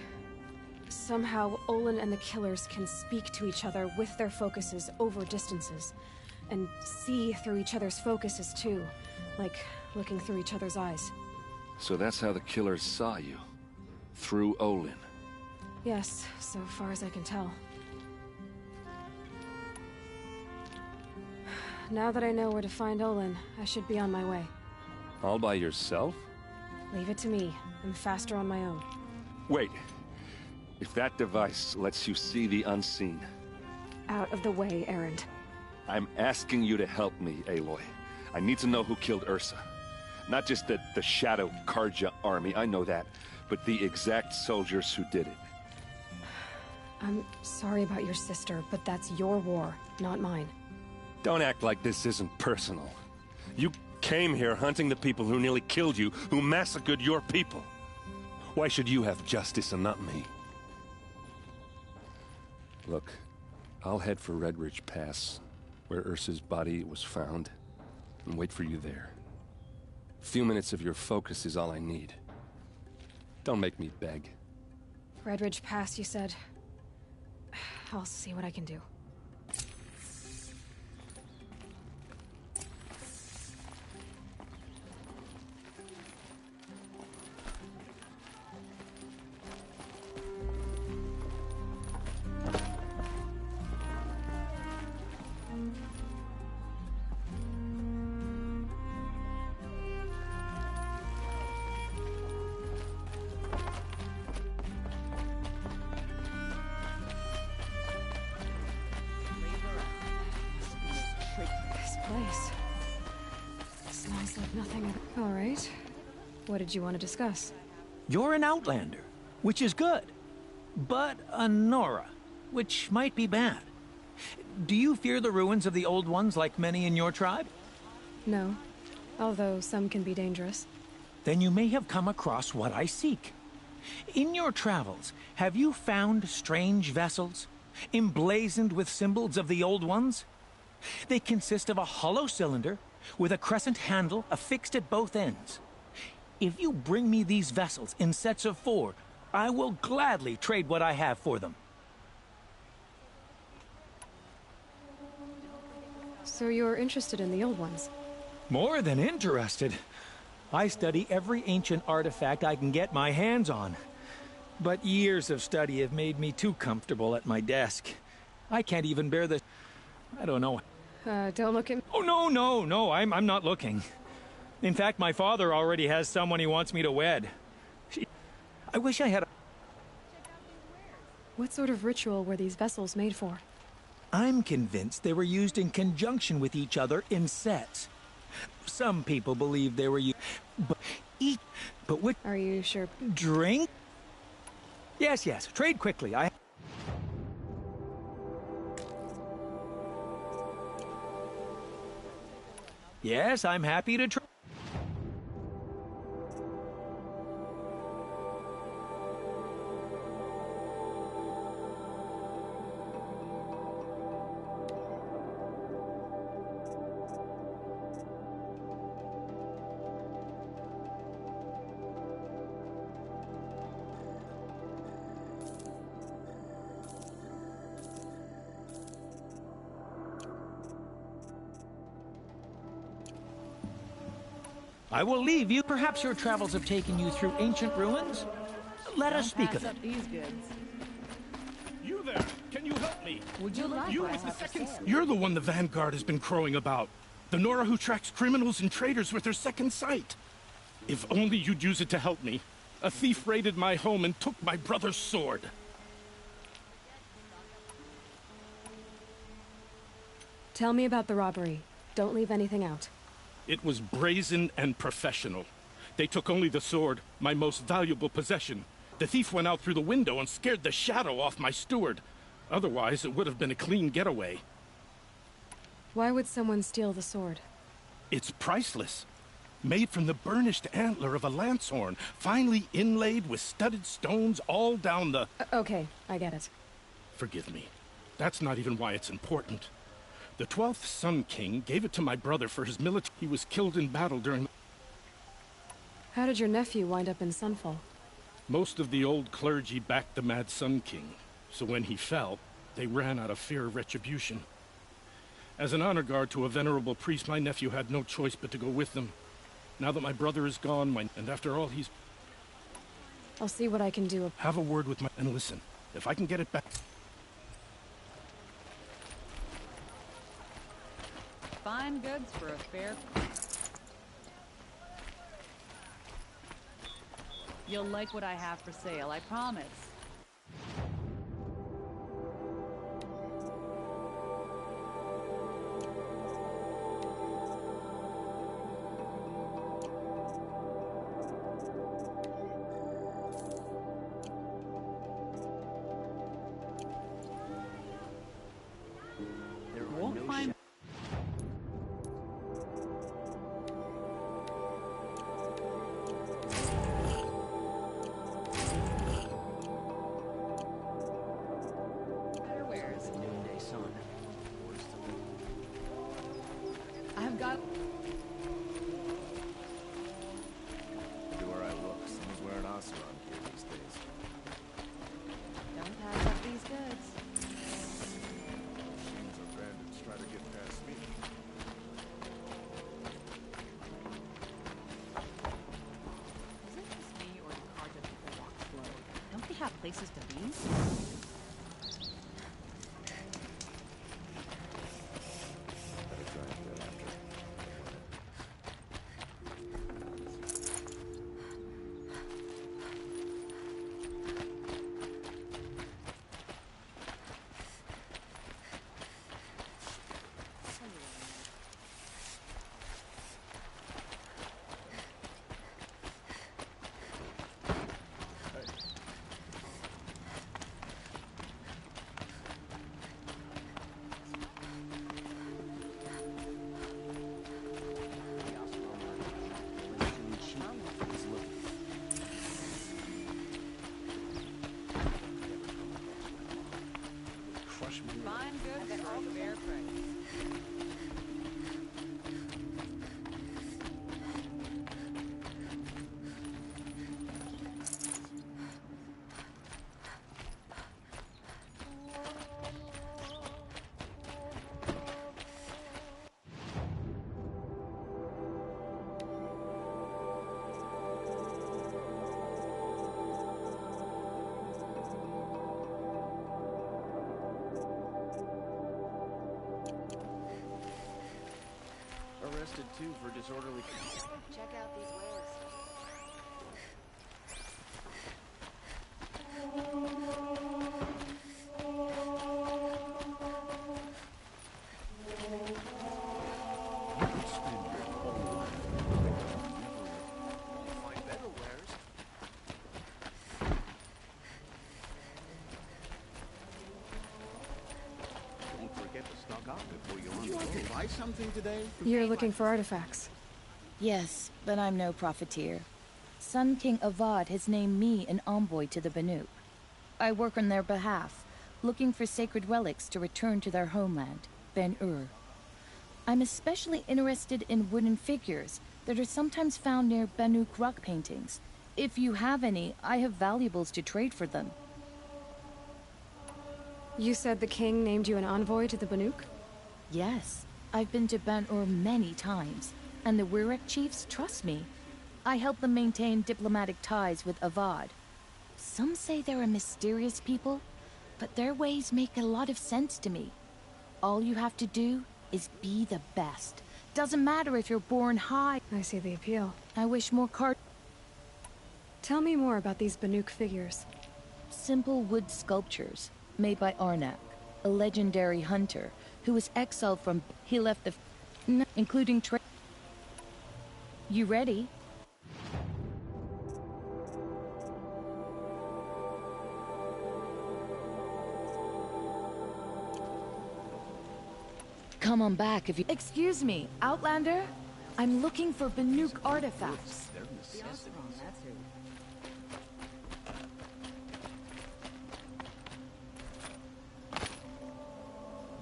somehow Olin and the killers can speak to each other with their focuses over distances. And see through each other's focuses too, like looking through each other's eyes. So that's how the killers saw you? Through Olin? Yes, so far as I can tell. Now that I know where to find Olin, I should be on my way. All by yourself? Leave it to me. I'm faster on my own. Wait. If that device lets you see the unseen... Out of the way, Erend. I'm asking you to help me, Aloy. I need to know who killed Ursa. Not just the Shadow Karja army, I know that, but the exact soldiers who did it. I'm sorry about your sister, but that's your war, not mine. Don't act like this isn't personal. You came here hunting the people who nearly killed you, who massacred your people. Why should you have justice and not me? Look, I'll head for Red Ridge Pass, where Ursa's body was found, and wait for you there. A few minutes of your focus is all I need. Don't make me beg. Red Ridge Pass, you said? I'll see what I can do. place. Smells like nothing. All right. What did you want to discuss? You're an outlander, which is good. But a Nora, which might be bad. Do you fear the ruins of the Old Ones like many in your tribe? No, although some can be dangerous. Then you may have come across what I seek. In your travels, have you found strange vessels, emblazoned with symbols of the Old Ones? They consist of a hollow cylinder with a crescent handle affixed at both ends. If you bring me these vessels in sets of 4, I will gladly trade what I have for them. So you're interested in the Old Ones? More than interested. I study every ancient artifact I can get my hands on. But years of study have made me too comfortable at my desk. I can't even bear the... I don't know. Don't look at me. Oh, no, I'm not looking. In fact, my father already has someone he wants me to wed. I wish I had a... What sort of ritual were these vessels made for? I'm convinced they were used in conjunction with each other in sets. Some people believe they were used... But what... Are you sure? Drink? Yes. Trade quickly. Yes, I'm happy to trade. I will leave you. Perhaps your travels have taken you through ancient ruins? Let us speak of it. These goods. You there! Can you help me? Would you like You what I with the have to second... say? You're the one the Vanguard has been crowing about. The Nora who tracks criminals and traitors with her second sight. If only you'd use it to help me. A thief raided my home and took my brother's sword. Tell me about the robbery. Don't leave anything out. It was brazen and professional. They took only the sword, my most valuable possession. The thief went out through the window and scared the shadow off my steward. Otherwise, it would have been a clean getaway. Why would someone steal the sword? It's priceless. Made from the burnished antler of a lancehorn, finely inlaid with studded stones all down the... Okay, I get it. Forgive me. That's not even why it's important. The 12th Sun King gave it to my brother for his military. He was killed in battle during... How did your nephew wind up in Sunfall? Most of the old clergy backed the Mad Sun King, so when he fell, they ran out of fear of retribution. As an honor guard to a venerable priest, my nephew had no choice but to go with them. Now that my brother is gone, and after all, he's... I'll see what I can do. Have a word with my... And listen, if I can get it back... Fine goods for a fair... You'll like what I have for sale, I promise. Won't find... Noonday sun. I've got... Everywhere I look, someone's wearing Oseram gear these days. Don't pass up these goods. Machines or bandits try to get past me. Is it just me or do Carja people walk slow? Don't they have places to be? Better try and get after it. Fine goods for a fair price. Arrested too for disorderly. Check out these wares. Don't forget to stock up before you Would you like to buy something today? You're looking for artifacts. Yes, but I'm no profiteer. Sun King Avad has named me an envoy to the Banuk. I work on their behalf, looking for sacred relics to return to their homeland, Ben-Ur. I'm especially interested in wooden figures that are sometimes found near Banuk rock paintings. If you have any, I have valuables to trade for them. You said the king named you an envoy to the Banuk? Yes, I've been to Ben-Ur many times, and the Wirek chiefs trust me. I help them maintain diplomatic ties with Avad. Some say they're a mysterious people, but their ways make a lot of sense to me. All you have to do is be the best. Doesn't matter if you're born high. I see the appeal. I wish more Tell me more about these Banuk figures. Simple wood sculptures made by Arnak, a legendary hunter who was exiled from. He left the, including You ready? Come on back if you. Excuse me, Outlander. I'm looking for Banuk artifacts.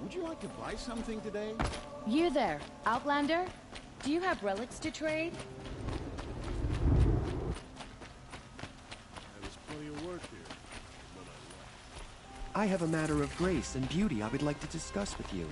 Would you like to buy something today? You there, Outlander? Do you have relics to trade? There's plenty of work here, but I have a matter of grace and beauty I would like to discuss with you.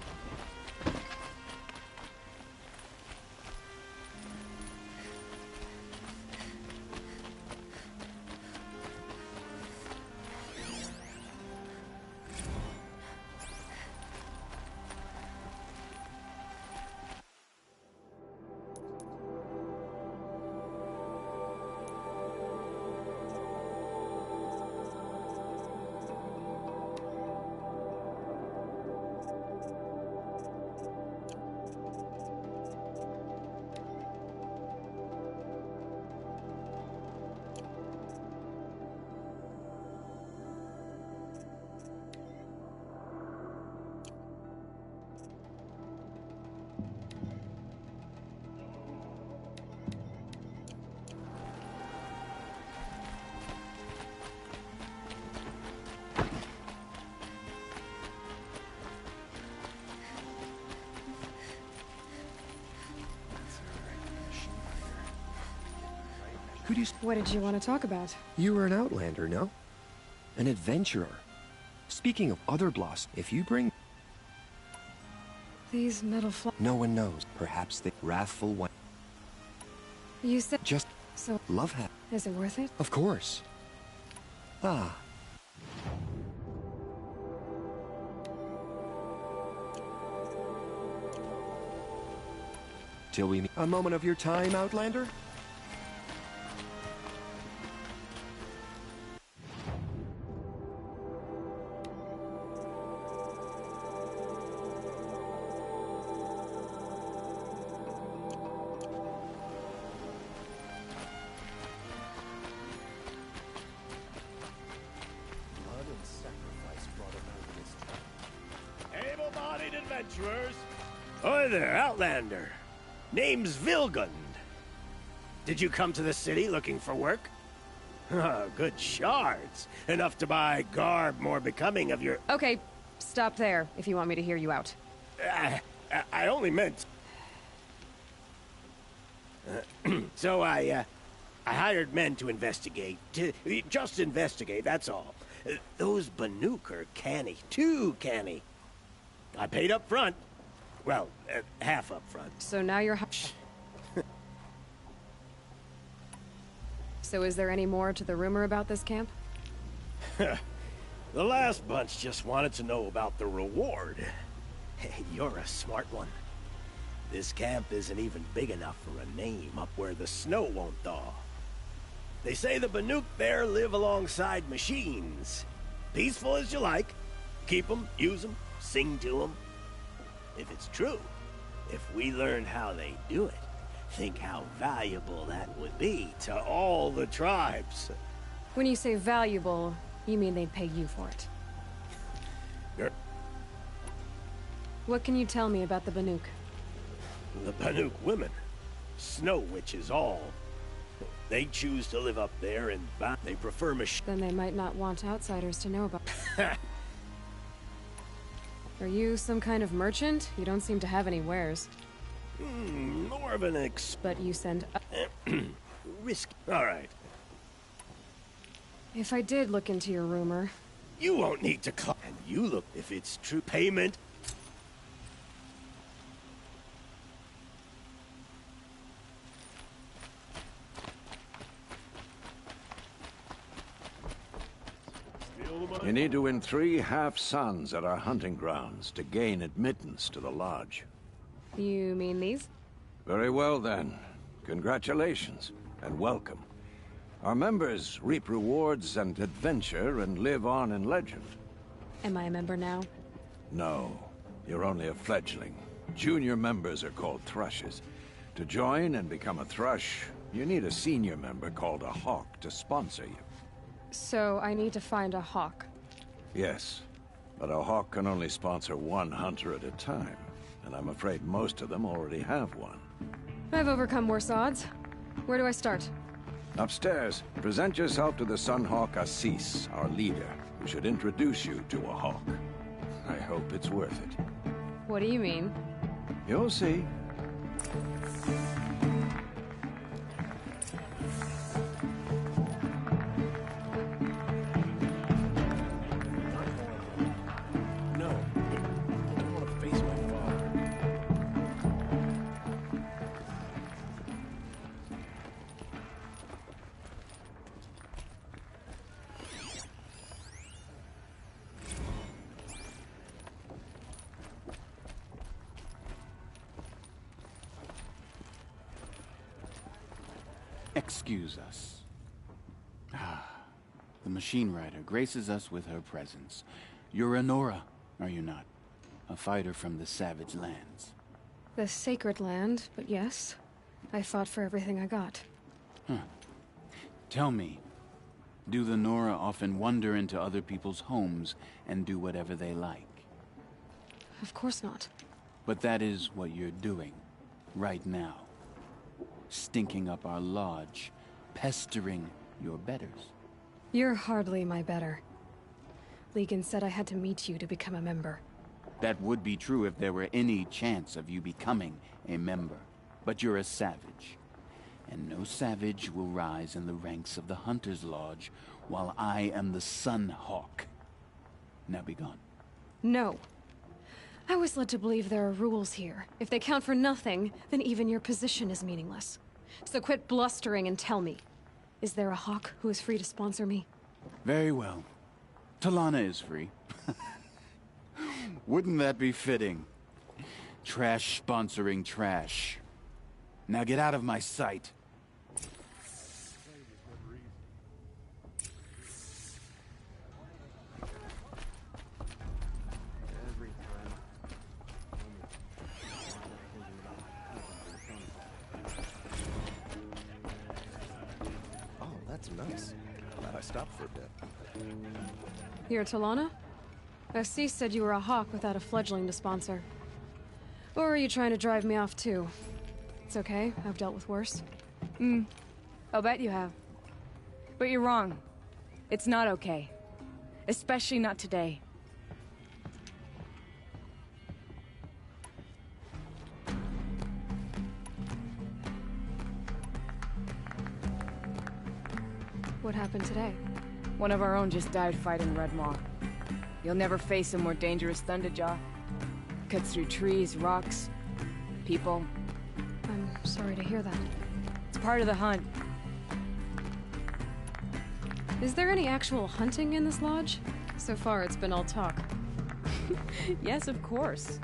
What did you want to talk about? You were an outlander, no? An adventurer. Speaking of other Bloss, if you bring... These metal No one knows. Perhaps the wrathful one... You said... Just... So... Love hat. Is it worth it? Of course. Ah. Till we meet. A moment of your time, Outlander? able-bodied adventurers. Hi there, Outlander. Name's Vilgund. Did you come to the city looking for work? Good shards. Enough to buy garb more becoming of your... Okay, Stop there, if you want me to hear you out. I only meant... So I hired men to investigate. Just investigate, that's all. Those Banuk are canny. Too canny. I paid up front. Well, half up front. So now you're... So is there any more to the rumor about this camp? The last bunch just wanted to know about the reward. Hey, you're a smart one. This camp isn't even big enough for a name up where the snow won't thaw. They say the Banuk there live alongside machines. Peaceful as you like. Keep them, use them, sing to them. If it's true, if we learn how they do it, think how valuable that would be to all the tribes. When you say valuable, you mean they'd pay you for it. What can you tell me about the Banuk? The Banuk women. Snow witches all. They choose to live up there and they prefer machines. Then they might not want outsiders to know about. Are you some kind of merchant? You don't seem to have any wares. More of an But you send... Risky. All right. If I did look into your rumor... You won't need to call. And you look if it's true payment. You need to win 3 half-suns at our hunting grounds to gain admittance to the lodge. You mean these? Very well, then. Congratulations, and welcome. Our members reap rewards and adventure and live on in legend. Am I a member now? No, you're only a fledgling. Junior members are called thrushes. To join and become a thrush, you need a senior member called a hawk to sponsor you. So I need to find a hawk. Yes, but a hawk can only sponsor 1 hunter at a time, and I'm afraid most of them already have one. I've overcome worse odds. Where do I start? Upstairs, present yourself to the Sunhawk Assis, our leader, who should introduce you to a hawk. I hope it's worth it. What do you mean? You'll see. Excuse us. The Machine Rider graces us with her presence. You're a Nora, are you not? A fighter from the Savage Lands. The Sacred Land, but yes. I fought for everything I got. Tell me, do the Nora often wander into other people's homes and do whatever they like? Of course not. But that is what you're doing, right now. Stinking up our lodge, pestering your betters. You're hardly my better. Legan said I had to meet you to become a member. That would be true if there were any chance of you becoming a member. But you're a savage. And no savage will rise in the ranks of the Hunter's Lodge while I am the Sunhawk. Now be gone. No. I was led to believe there are rules here. If they count for nothing, then even your position is meaningless. So quit blustering and tell me. Is there a hawk who is free to sponsor me? Very well. Talana is free. Wouldn't that be fitting? Trash sponsoring trash. Now get out of my sight. That's nice. Glad I stopped for a bit. You're Talana? Assis said you were a hawk without a fledgling to sponsor. Or are you trying to drive me off too? It's okay, I've dealt with worse. I'll bet you have. But you're wrong. It's not okay. Especially not today. What happened today? One of our own just died fighting Redmaw. You'll never face a more dangerous Thunderjaw. Cuts through trees, rocks, people. I'm sorry to hear that. It's part of the hunt. Is there any actual hunting in this lodge? So far, it's been all talk. Yes, of course.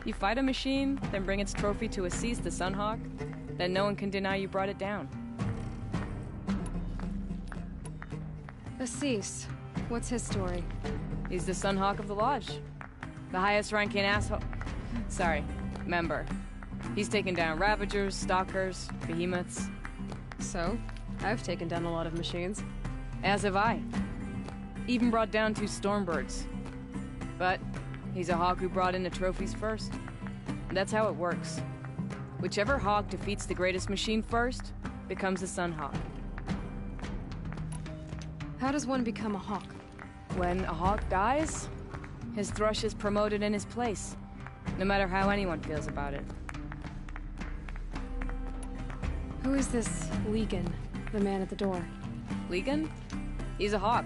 You fight a machine, then bring its trophy to Assis the Sunhawk, then no one can deny you brought it down. Assis. What's his story? He's the Sunhawk of the Lodge. The highest ranking asshole... Sorry, member. He's taken down Ravagers, Stalkers, Behemoths. So? I've taken down a lot of machines. As have I. Even brought down 2 Stormbirds. But he's a hawk who brought in the trophies first. That's how it works. Whichever hawk defeats the greatest machine first becomes a Sunhawk. How does one become a hawk? When a hawk dies, his thrush is promoted in his place, no matter how anyone feels about it. Who is this Legan, the man at the door? Legan? He's a hawk.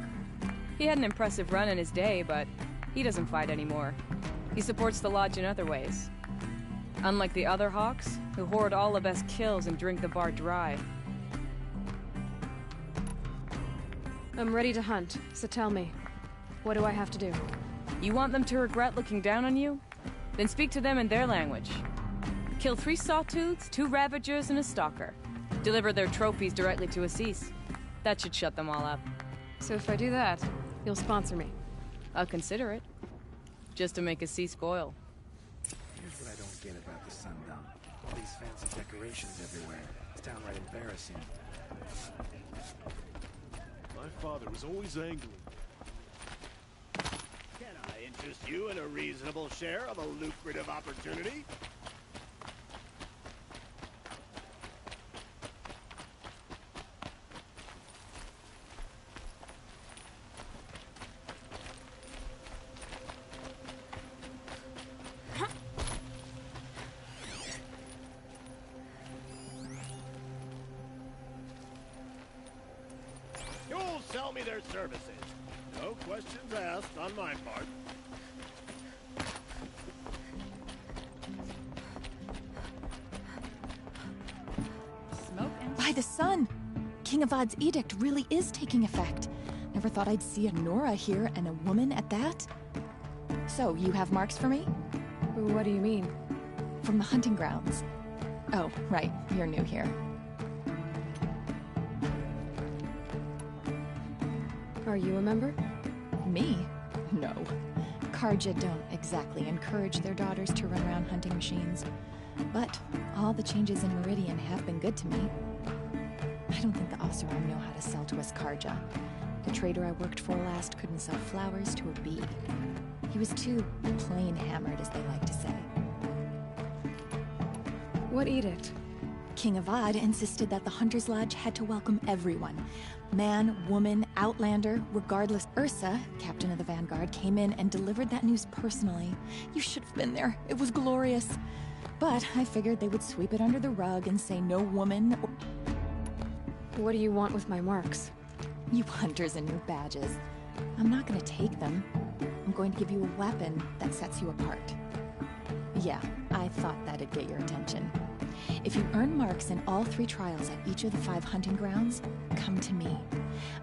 He had an impressive run in his day, but he doesn't fight anymore. He supports the lodge in other ways. Unlike the other hawks, who hoard all the best kills and drink the bar dry. I'm ready to hunt, so tell me, what do I have to do? You want them to regret looking down on you? Then speak to them in their language. Kill 3 Sawtooths, 2 Ravagers, and a Stalker. Deliver their trophies directly to Assis. That should shut them all up. So if I do that, you'll sponsor me? I'll consider it. Just to make Assis spoil. Here's what I don't get about the Sundown. All these fancy decorations everywhere. It's downright embarrassing. My father was always angling. Can I interest you in a reasonable share of a lucrative opportunity? You'll sell me their services. No questions asked on my part. By the sun! King Avad's edict really is taking effect. Never thought I'd see a Nora here, and a woman at that. So, you have marks for me? What do you mean? From the hunting grounds. Oh, right, you're new here. Are you a member? Me? No. Carja don't exactly encourage their daughters to run around hunting machines. But all the changes in Meridian have been good to me. I don't think the Oseram know how to sell to us Carja. The trader I worked for last couldn't sell flowers to a bee. He was too plain hammered, as they like to say. What edict? King Avad insisted that the Hunter's Lodge had to welcome everyone. Man, woman, outlander, regardless. Ursa, captain of the Vanguard, came in and delivered that news personally. You should have been there. It was glorious. But I figured they would sweep it under the rug and say no woman or... What do you want with my marks? You hunters and your badges. I'm not going to take them. I'm going to give you a weapon that sets you apart. Yeah, I thought that'd get your attention. If you earn marks in all 3 trials at each of the 5 hunting grounds, come to me.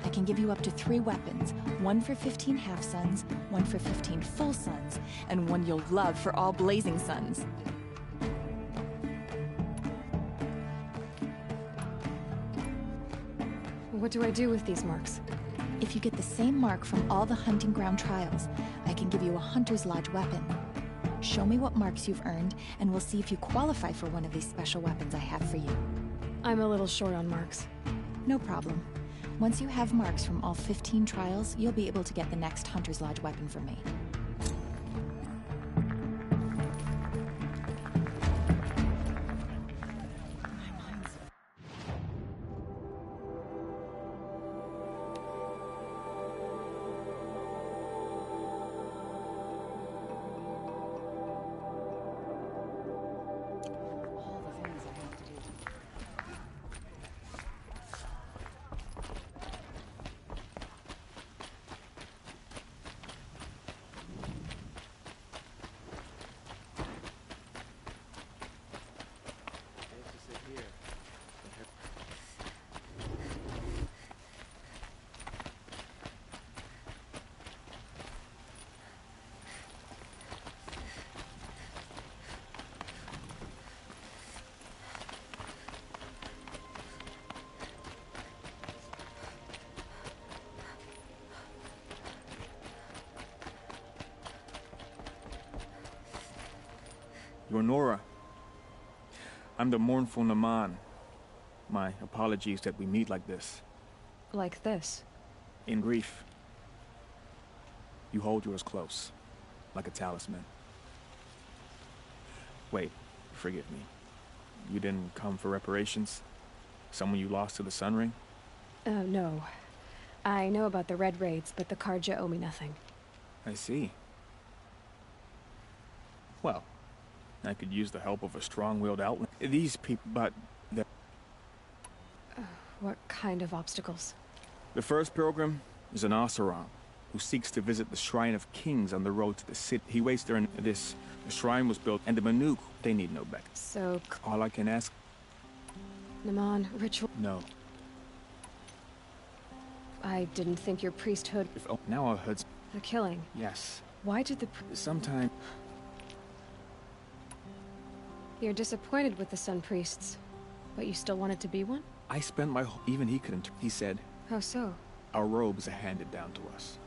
I can give you up to 3 weapons, 1 for 15 half-suns, 1 for 15 full suns, and 1 you'll love for all blazing suns. What do I do with these marks? If you get the same mark from all the hunting ground trials, I can give you a Hunter's Lodge weapon. Show me what marks you've earned, and we'll see if you qualify for one of these special weapons I have for you. I'm a little short on marks. No problem. Once you have marks from all 15 trials, you'll be able to get the next Hunter's Lodge weapon from me. You're Nora. I'm the mournful Naman. My apologies that we meet like this. Like this? In grief. You hold yours close, like a talisman. Wait, forgive me. You didn't come for reparations? Someone you lost to the Sun Ring? No. I know about the Red Raids, but the Karja owe me nothing. I see. Well, I could use the help of a strong-willed outlaw. These people, but... What kind of obstacles? The first pilgrim is an Oseram, who seeks to visit the Shrine of Kings on the road to the city. He waits there in this. The shrine was built, and the Banuk, they need no back. So... All I can ask... Naman, ritual... No. I didn't think your priesthood... Now our hoods... The killing? Yes. Why did the... Sometime... You're disappointed with the Sun Priests, but you still wanted to be one? I spent my whole... Even he couldn't... He said... How so? Our robes are handed down to us.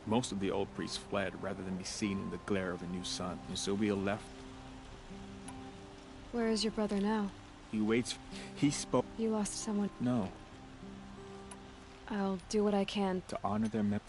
Most of the old priests fled rather than be seen in the glare of a new sun, and so we are left. Where is your brother now? He waits... He spoke... You lost someone... No. I'll do what I can. To honor their memory.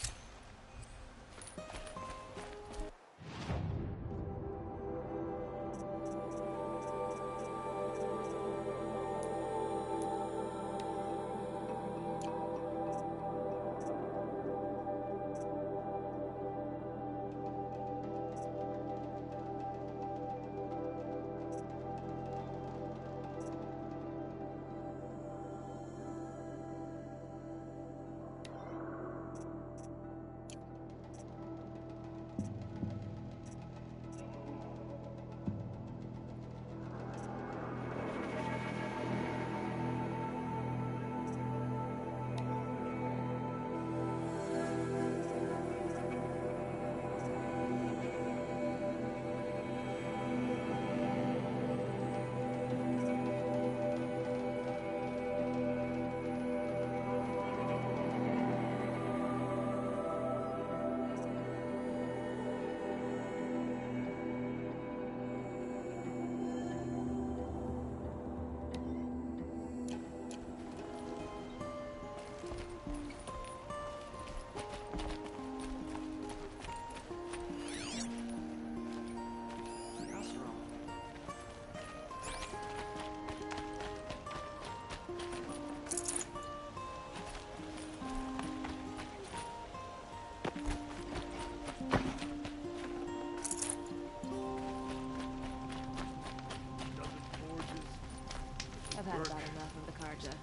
I've had about enough of the Karja.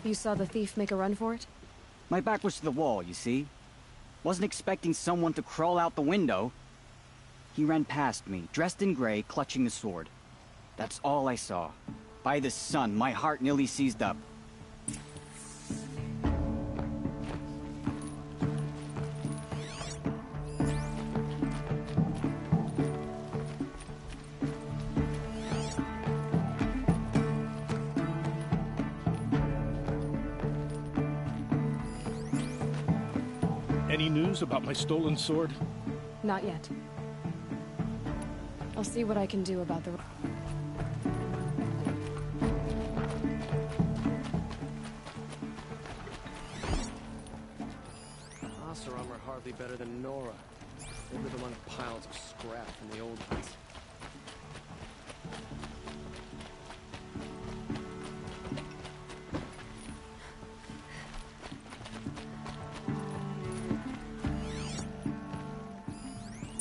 You saw the thief make a run for it? My back was to the wall, you see? Wasn't expecting someone to crawl out the window. He ran past me, dressed in gray, clutching the sword. That's all I saw. By the sun, my heart nearly seized up. Any news about my stolen sword? Not yet. I'll see what I can do about the... Oseram are hardly better than Nora. They live among piles of scrap from the old ones.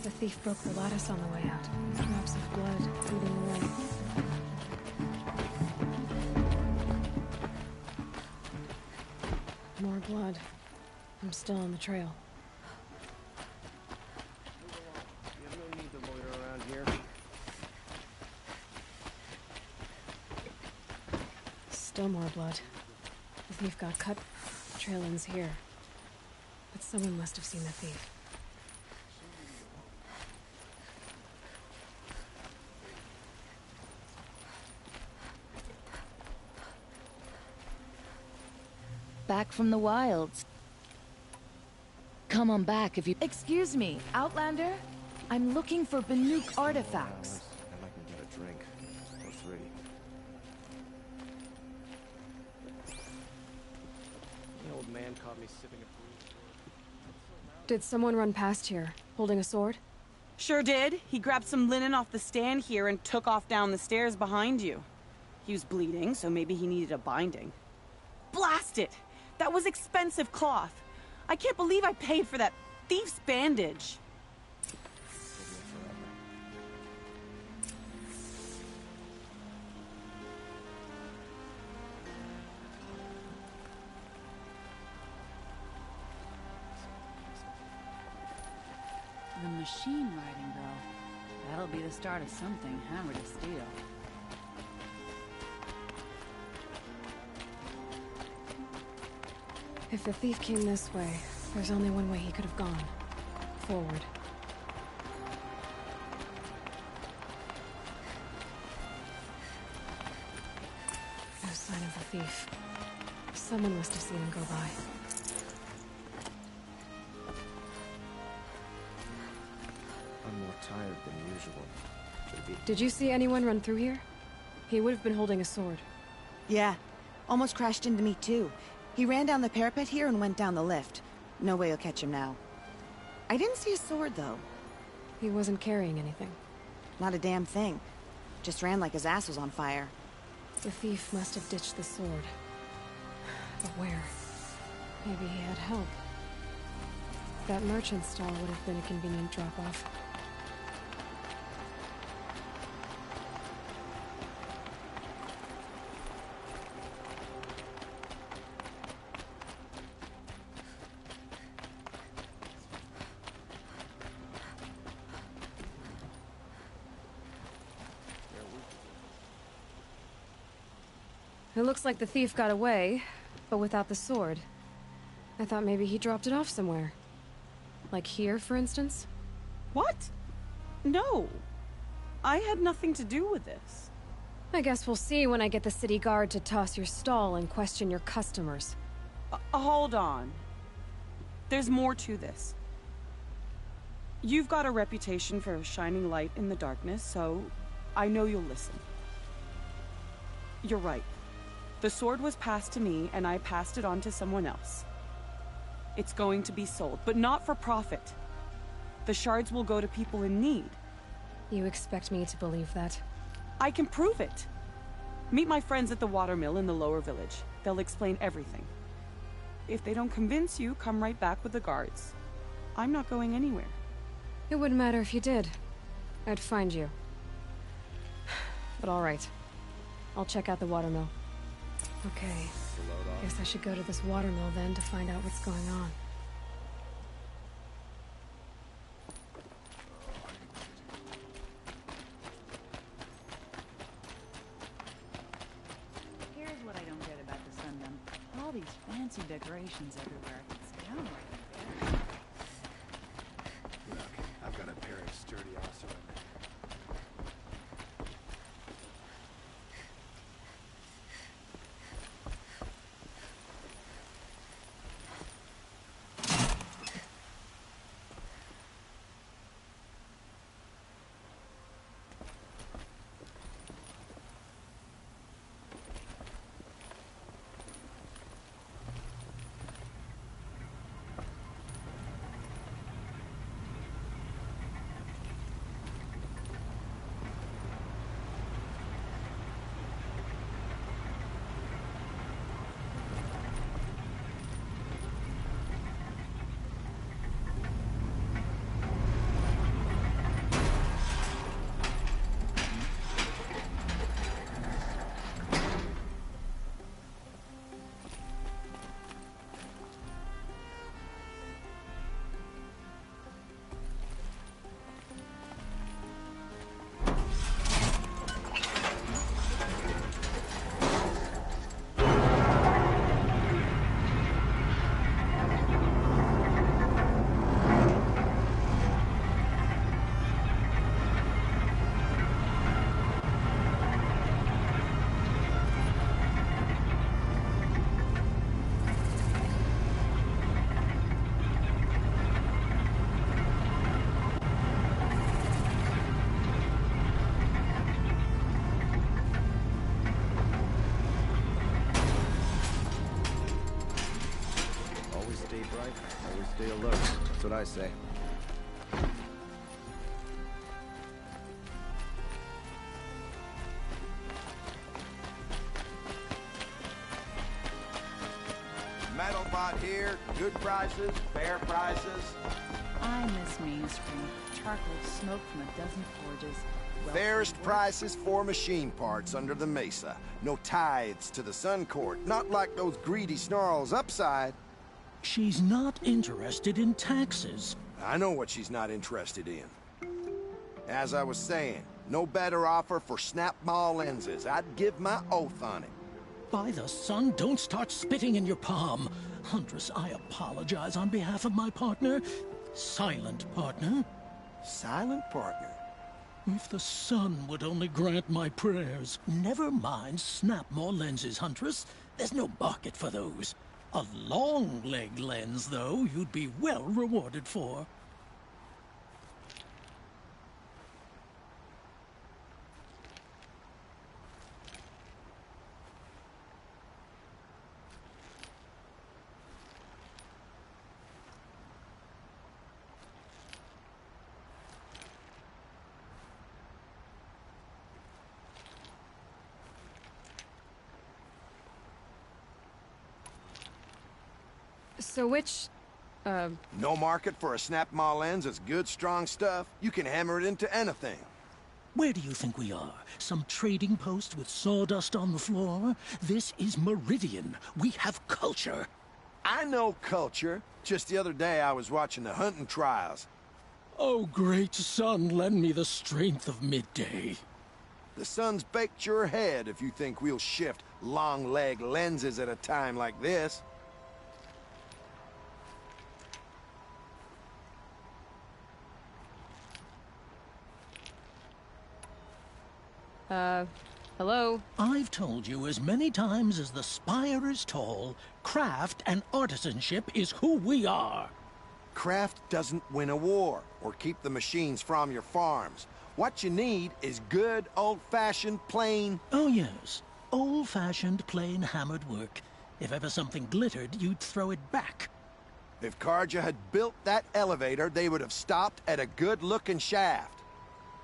The thief broke the lattice on the way out. Drops of blood leading away. More blood. I'm still on the trail. You have no need to loiter around here. Still more blood. The thief got cut. The trail ends here. But someone must have seen the thief. Back from the wilds. Come on back if you... Excuse me, Outlander? I'm looking for Banuk artifacts. I might get a drink. Or 3. The old man caught me sipping a brew. Did someone run past here, holding a sword? Sure did. He grabbed some linen off the stand here and took off down the stairs behind you. He was bleeding, so maybe he needed a binding. Blast it! That was expensive cloth. I can't believe I paid for that thief's bandage. The machine writing, girl. That'll be the start of something hammered to steel. If the thief came this way, there's only one way he could have gone. Forward. No sign of the thief. Someone must have seen him go by. I'm more tired than usual. Did you see anyone run through here? He would have been holding a sword. Yeah. Almost crashed into me, too. He ran down the parapet here and went down the lift. No way you'll catch him now. I didn't see a sword, though. He wasn't carrying anything. Not a damn thing. Just ran like his ass was on fire. The thief must have ditched the sword. But where? Maybe he had help. That merchant stall would have been a convenient drop-off. It looks like the thief got away, but without the sword. I thought maybe he dropped it off somewhere. Like here, for instance? What? No. I had nothing to do with this. I guess we'll see when I get the city guard to toss your stall and question your customers. Hold on. There's more to this. You've got a reputation for shining light in the darkness, so I know you'll listen. You're right. The sword was passed to me, and I passed it on to someone else. It's going to be sold, but not for profit. The shards will go to people in need. You expect me to believe that? I can prove it. Meet my friends at the watermill in the lower village. They'll explain everything. If they don't convince you, come right back with the guards. I'm not going anywhere. It wouldn't matter if you did. I'd find you. But all right. I'll check out the watermill. Okay. Guess I should go to this watermill then to find out what's going on. Here's what I don't get about the Sundom. All these fancy decorations everywhere. It's downright embarrassing. Look, I've got a pair of sturdy Oseram. Stay alert. That's what I say. Metal bot here. Good prices, fair prices. I miss Main Street. Charcoal smoke from a dozen forges. Fairest prices for machine parts under the mesa. No tithes to the Sun Court. Not like those greedy snarls upside. She's not interested in taxes. I know what she's not interested in. As I was saying, no better offer for snap-ball lenses. I'd give my oath on it. By the sun, don't start spitting in your palm. Huntress, I apologize on behalf of my partner. Silent partner. Silent partner? If the sun would only grant my prayers. Never mind snap more lenses, Huntress. There's no market for those. A long leg lens, though, you'd be well rewarded for. So which, No market for a snap-maw lens is good, strong stuff. You can hammer it into anything. Where do you think we are? Some trading post with sawdust on the floor? This is Meridian. We have culture. I know culture. Just the other day I was watching the hunting trials. Oh, great sun, lend me the strength of midday. The sun's baked your head if you think we'll shift long-leg lenses at a time like this. Hello? I've told you as many times as the spire is tall, craft and artisanship is who we are. Craft doesn't win a war or keep the machines from your farms. What you need is good, old-fashioned, plain... Oh, yes. Old-fashioned, plain hammered work. If ever something glittered, you'd throw it back. If Carja had built that elevator, they would have stopped at a good-looking shaft.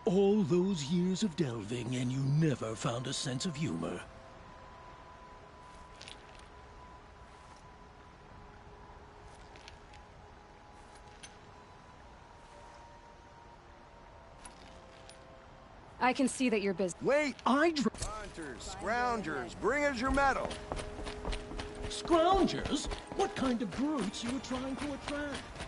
All those years of delving, and you never found a sense of humor. I can see that you're busy. Wait! Hunters, scroungers, bring us your metal. Scroungers? What kind of brutes you were trying to attract?